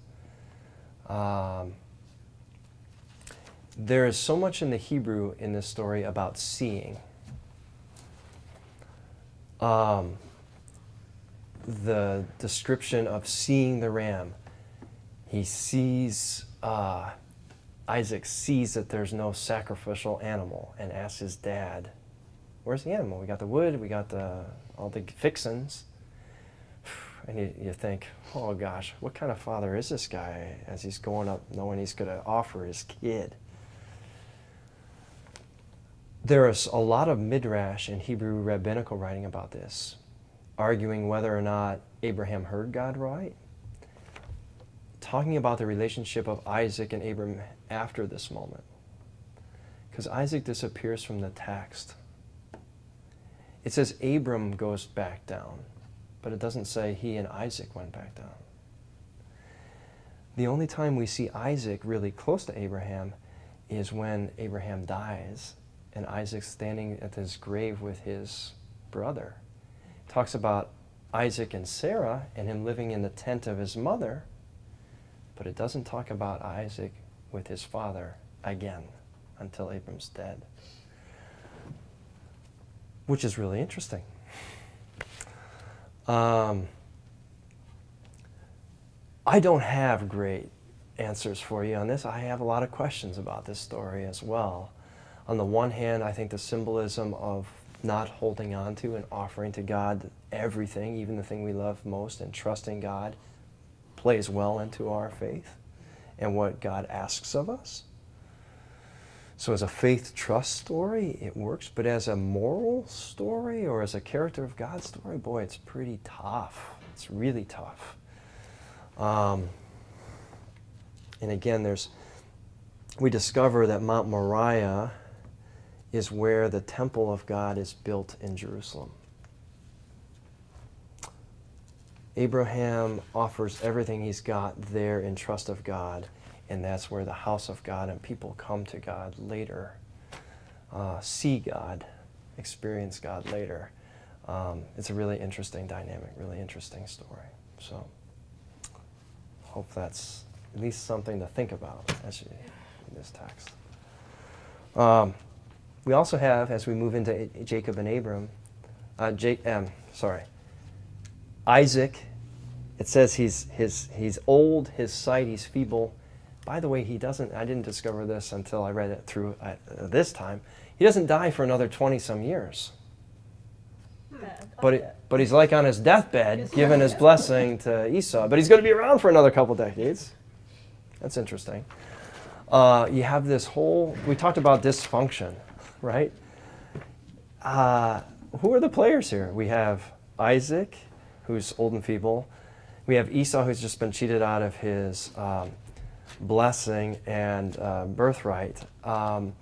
There is so much in the Hebrew in this story about seeing. The description of seeing the ram. He sees, Isaac sees that there's no sacrificial animal and asks his dad, where's the animal? We got the wood, we got all the fixins. And you think, oh gosh, what kind of father is this guy as he's going up knowing he's going to offer his kid? There is a lot of midrash in Hebrew rabbinical writing about this, arguing whether or not Abraham heard God right, talking about the relationship of Isaac and Abram after this moment. Because Isaac disappears from the text. It says Abram goes back down, but it doesn't say he and Isaac went back down. The only time we see Isaac really close to Abraham is when Abraham dies and Isaac's standing at his grave with his brother. It talks about Isaac and Sarah and him living in the tent of his mother, but it doesn't talk about Isaac with his father again until Abram's dead, which is really interesting. I don't have great answers for you on this. I have a lot of questions about this story as well. On the one hand, I think the symbolism of not holding on to and offering to God everything, even the thing we love most, and trusting God plays well into our faith and what God asks of us. So as a faith-trust story, it works, but as a moral story or as a character of God story, boy, it's pretty tough. It's really tough. And again, we discover that Mount Moriah is where the temple of God is built in Jerusalem. Abraham offers everything he's got there in trust of God, and that's where the house of God and people come to God later, see God, experience God later. It's a really interesting dynamic, really interesting story. So, hope that's at least something to think about as you in this text. We also have, as we move into Jacob and Abram, Isaac, it says he's old, his sight, he's feeble. By the way, I didn't discover this until I read it through this time. He doesn't die for another 20-some years. But he's like on his deathbed, giving his blessing to Esau. But he's going to be around for another couple decades. That's interesting. You have this we talked about dysfunction, right? Who are the players here? We have Isaac, who's old and feeble. We have Esau, who's just been cheated out of his blessing and birthright. And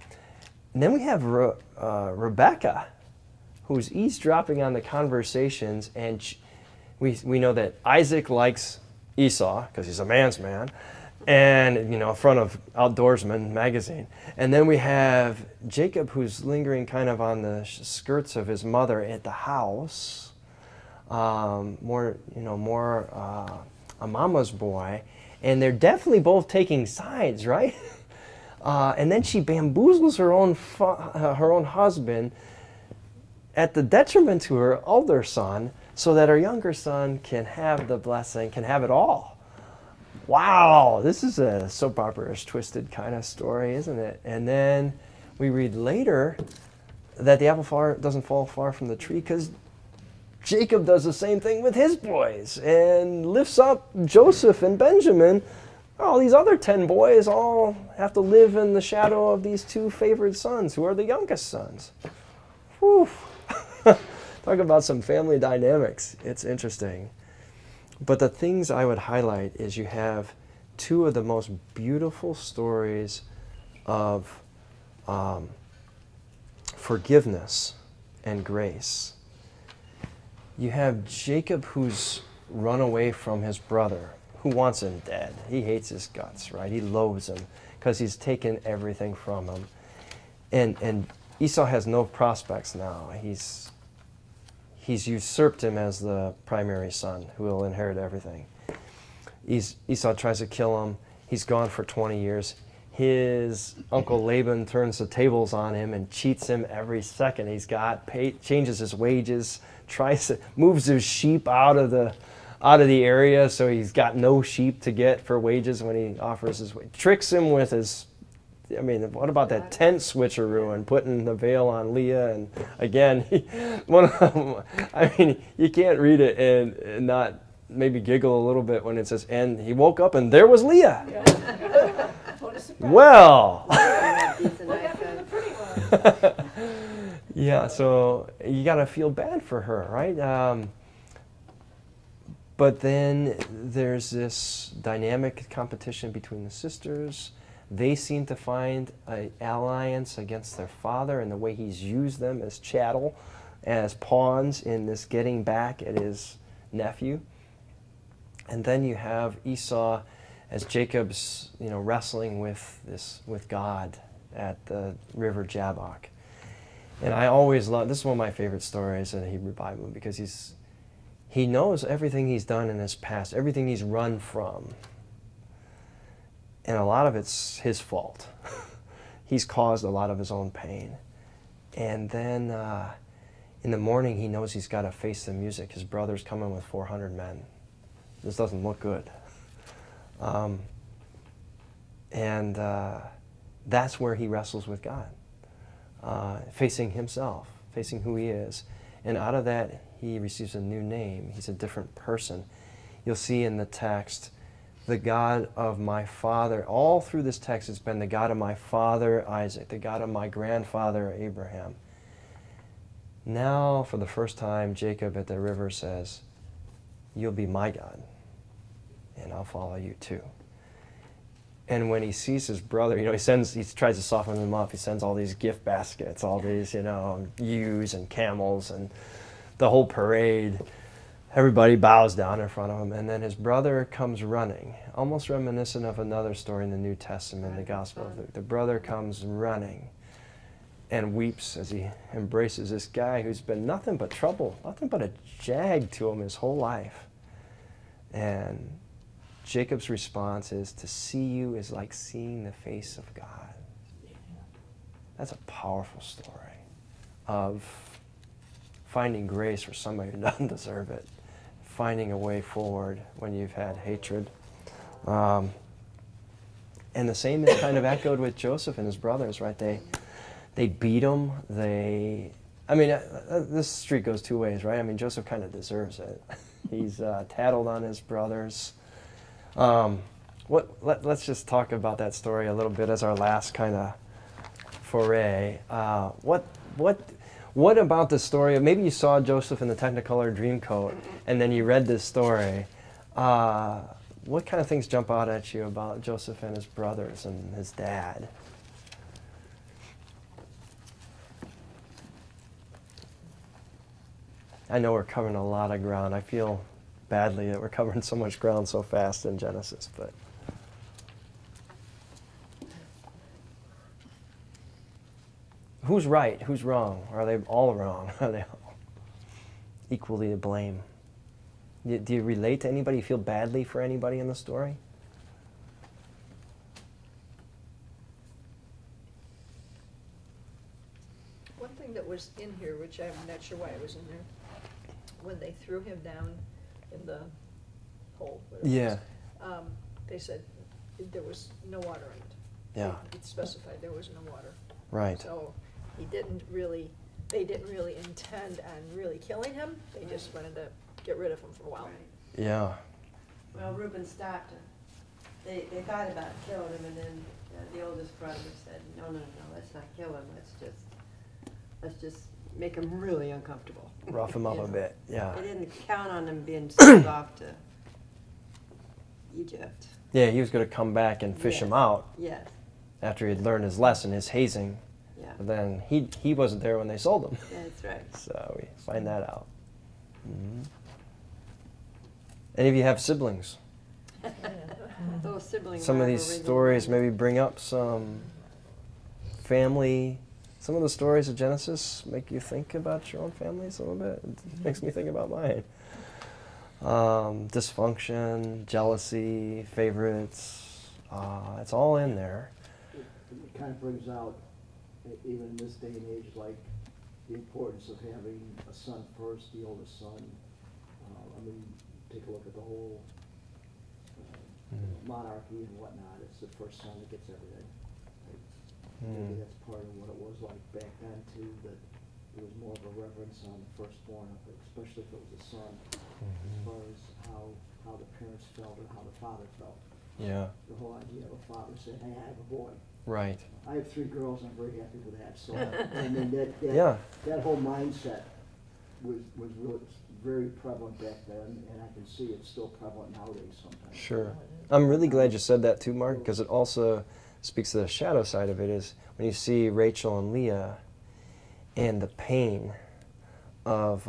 then we have Rebecca, who's eavesdropping on the conversations, and we know that Isaac likes Esau because he's a man's man, and in front of Outdoorsman magazine. And then we have Jacob, who's lingering kind of on the skirts of his mother at the house, more a mama's boy, and they're definitely both taking sides, right? And then she bamboozles her own husband at the detriment to her older son, so that her younger son can have the blessing, can have it all. Wow, this is a soap opera-ish twisted kind of story, isn't it? And then we read later that the apple doesn't fall far from the tree because Jacob does the same thing with his boys and lifts up Joseph and Benjamin. All these other 10 boys all have to live in the shadow of these 2 favored sons, who are the youngest sons. Whew. Talk about some family dynamics. It's interesting. But the things I would highlight is you have 2 of the most beautiful stories of forgiveness and grace. You have Jacob, who's run away from his brother, who wants him dead. He hates his guts, right? He loathes him because he's taken everything from him. And Esau has no prospects now. He's usurped him as the primary son who will inherit everything. Esau tries to kill him. He's gone for 20 years. His uncle Laban turns the tables on him and cheats him every second he's got, changes his wages, moves his sheep out of the area so he's got no sheep to get for wages when he offers his wage. Tricks him with his, what about that tent switcheroo and putting the veil on Leah? And again, you can't read it and not maybe giggle a little bit when it says, and he woke up and there was Leah. Yeah. Well. Well. Yeah, so you got to feel bad for her, right? But then there's this dynamic competition between the sisters. They seem to find an alliance against their father and the way he's used them as chattel, as pawns in this getting back at his nephew. And then you have Esau as Jacob's, wrestling with God at the river Jabbok. And I always love, this is one of my favorite stories in the Hebrew Bible because he knows everything he's done in his past, everything he's run from. And a lot of it's his fault. He's caused a lot of his own pain. And then in the morning, he knows he's got to face the music. His brother's coming with 400 men. This doesn't look good. And that's where he wrestles with God, facing himself, facing who he is. And out of that, he receives a new name. He's a different person. You'll see in the text, the God of my father. All through this text, it's been the God of my father Isaac, the God of my grandfather Abraham. Now, for the first time, Jacob at the river says, you'll be my God, and I'll follow you too. And when he sees his brother, he tries to soften him up. He sends all these gift baskets, all these, ewes and camels and the whole parade. Everybody bows down in front of him. And then his brother comes running, almost reminiscent of another story in the New Testament, the Gospel of Luke. The brother comes running and weeps as he embraces this guy who's been nothing but trouble, nothing but a jag to him his whole life. And Jacob's response is, to see you is like seeing the face of God. That's a powerful story of finding grace for somebody who doesn't deserve it. finding a way forward when you've had hatred. And the same is kind of echoed with Joseph and his brothers, right? They beat him. This street goes two ways, right? I mean, Joseph kind of deserves it. He's tattled on his brothers. Let's just talk about that story a little bit as our last kind of foray. What about the story? Maybe you saw Joseph in the Technicolor Dreamcoat, and then you read this story. What kind of things jump out at you about Joseph and his brothers and his dad? I know we're covering a lot of ground. I feel badly that we're covering so much ground so fast in Genesis, but who's right? Who's wrong? Are they all wrong? Are they all equally to blame? Do you relate to anybody? You feel badly for anybody in the story? One thing that was in here, which I'm not sure why it was in there, when they threw him down in the hole, whatever it Yeah. was, they said there was no water in it. Yeah. It specified there was no water. Right. So they didn't really intend on really killing him. They just wanted to get rid of him for a while. Right. Yeah. Well, Reuben stopped him. They thought about killing him, and then the oldest brother said, no, let's not kill him. Let's just make him really uncomfortable. Rough him up You a know? bit, yeah. They didn't count on him being sent off to Egypt. Yeah, he was going to come back and fish him out Yes, after he'd learned his lesson, his hazing. yeah. But then he wasn't there when they sold him. That's right. So we find that out. Mm-hmm. Any of you have siblings? Those siblings. Some of these stories maybe bring up some family. Some of the stories of Genesis make you think about your own families a little bit. It makes me think about mine. Dysfunction, jealousy, favorites. It's all in there. It kind of brings out, even in this day and age, like the importance of having a son first, the oldest son. Take a look at the whole monarchy and whatnot. It's the first son that gets everything. Maybe that's part of what it was like back then too, that there was more of a reverence on the firstborn, especially if it was a son, as far as how the parents felt or how the father felt. Yeah. The whole idea of a father saying, hey, I have a boy. Right. I have 3 girls, I'm very happy with that. So, I mean, that whole mindset was really very prevalent back then, and I can see it's still prevalent nowadays sometimes. Sure. I'm really glad you said that too, Mark, because it also speaks to the shadow side of it, is when you see Rachel and Leah and the pain of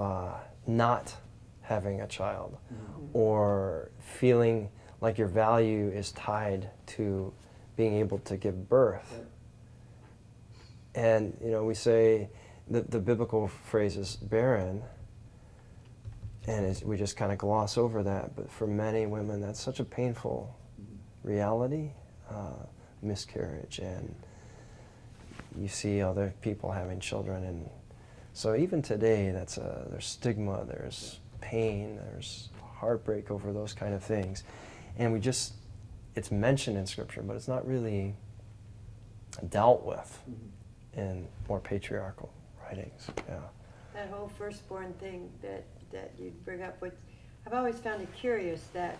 not having a child, or feeling like your value is tied to being able to give birth. And, we say the biblical phrase is barren, and we just kind of gloss over that. But for many women, that's such a painful reality, miscarriage, and you see other people having children. And so even today, there's stigma, there's pain, there's heartbreak over those kind of things. And it's mentioned in Scripture, but it's not really dealt with in more patriarchal writings. Yeah. That whole firstborn thing that you bring up, which I've always found it curious that,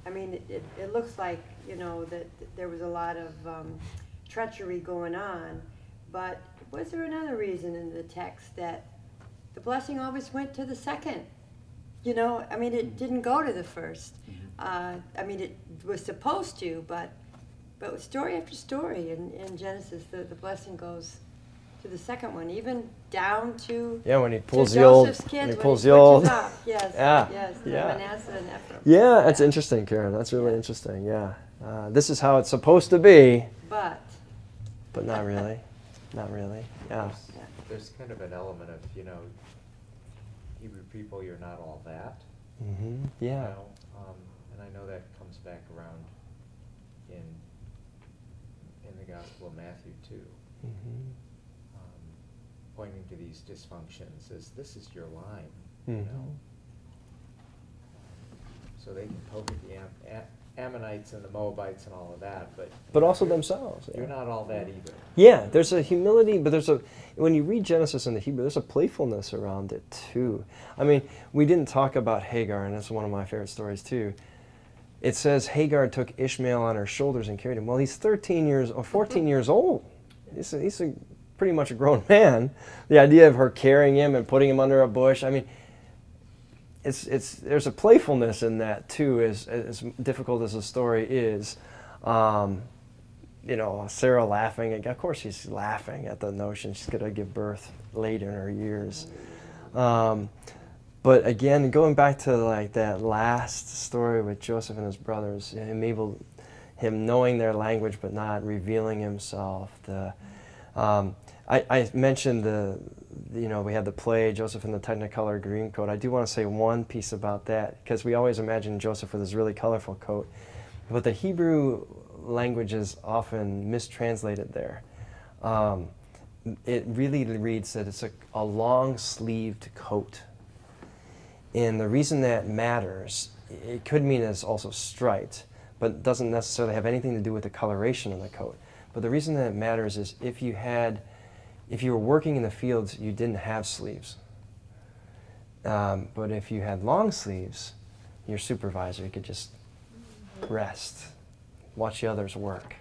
it looks like, that there was a lot of treachery going on, but was there another reason in the text that the blessing always went to the second? It didn't go to the first. It was supposed to, but story after story in Genesis, the blessing goes to the second one, even down to when he pulls to the old, Joseph's kids, when he pulls the old, yes, yeah. Manasseh and Ephraim. Yeah, that's interesting, Karen. That's really interesting. Yeah, this is how it's supposed to be, but not really, not really. Yeah. There's kind of an element of, Hebrew people, you're not all that. Yeah. And I know that comes back around in the Gospel of Matthew too. Pointing to these dysfunctions as this is your line, so they can poke at the Ammonites and the Moabites and all of that, But also themselves. you're not all that either. Yeah, there's a humility, but when you read Genesis in the Hebrew, there's a playfulness around it too. I mean, we didn't talk about Hagar, and that's one of my favorite stories too. It says Hagar took Ishmael on her shoulders and carried him. Well, he's 13 years or 14 years old. He's a pretty much a grown man. The idea of her carrying him and putting him under a bush, I mean, there's a playfulness in that too, as difficult as the story is. You know, Sarah laughing. Of course, she's laughing at the notion she's going to give birth late in her years. But again, going back to like that last story with Joseph and his brothers, him knowing their language but not revealing himself. I mentioned we had the play, Joseph in the Technicolor green coat. I do want to say one piece about that, because we always imagine Joseph with his really colorful coat. But the Hebrew language is often mistranslated there. It really reads that it's a long-sleeved coat. And the reason that matters, it could mean it's also striped, but doesn't necessarily have anything to do with the coloration of the coat. But the reason that it matters is if you were working in the fields, you didn't have sleeves. But if you had long sleeves, your supervisor could just rest, watch the others work.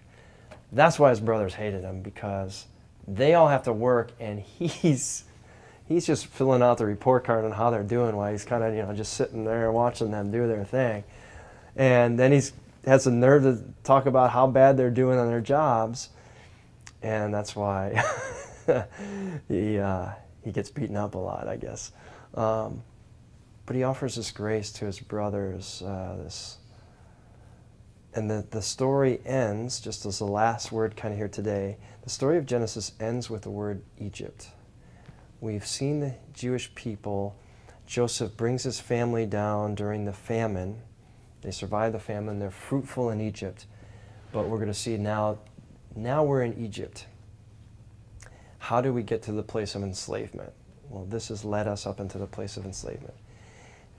That's why his brothers hated him, because they all have to work, and he's just filling out the report card on how they're doing while he's kind of just sitting there watching them do their thing. And then has the nerve to talk about how bad they're doing on their jobs, and that's why he gets beaten up a lot, I guess. But he offers this grace to his brothers. And the story ends, just as the last word kind of here today, the story of Genesis ends with the word Egypt. We've seen the Jewish people. Joseph brings his family down during the famine. They survive the famine. They're fruitful in Egypt. But we're going to see now we're in Egypt. How do we get to the place of enslavement? Well, this has led us up into the place of enslavement.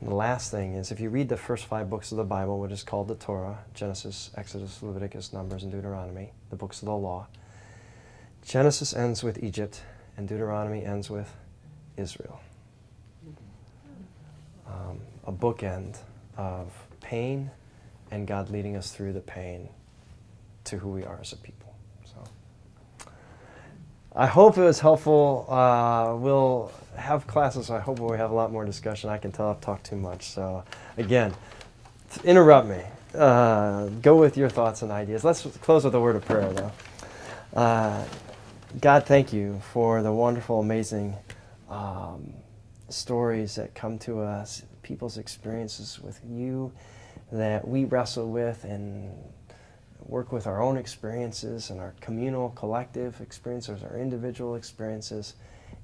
And the last thing is, if you read the first 5 books of the Bible, what is called the Torah, Genesis, Exodus, Leviticus, Numbers, and Deuteronomy, the books of the law, Genesis ends with Egypt, and Deuteronomy ends with Israel. A bookend of pain and God leading us through the pain to who we are as a people. So I hope it was helpful. We'll have classes. I hope we'll have a lot more discussion. I can tell I've talked too much. So again, interrupt me. Go with your thoughts and ideas. Let's close with a word of prayer, though. God, thank you for the wonderful, amazing stories that come to us, people's experiences with you that we wrestle with and work with our own experiences and our communal, collective experiences, our individual experiences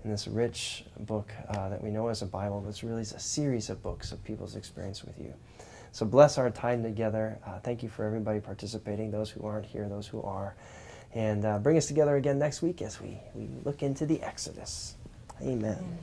in this rich book that we know as a Bible, but it's really a series of books of people's experience with you. So bless our time together. Thank you for everybody participating, those who aren't here, those who are. And bring us together again next week as we look into the Exodus. Amen.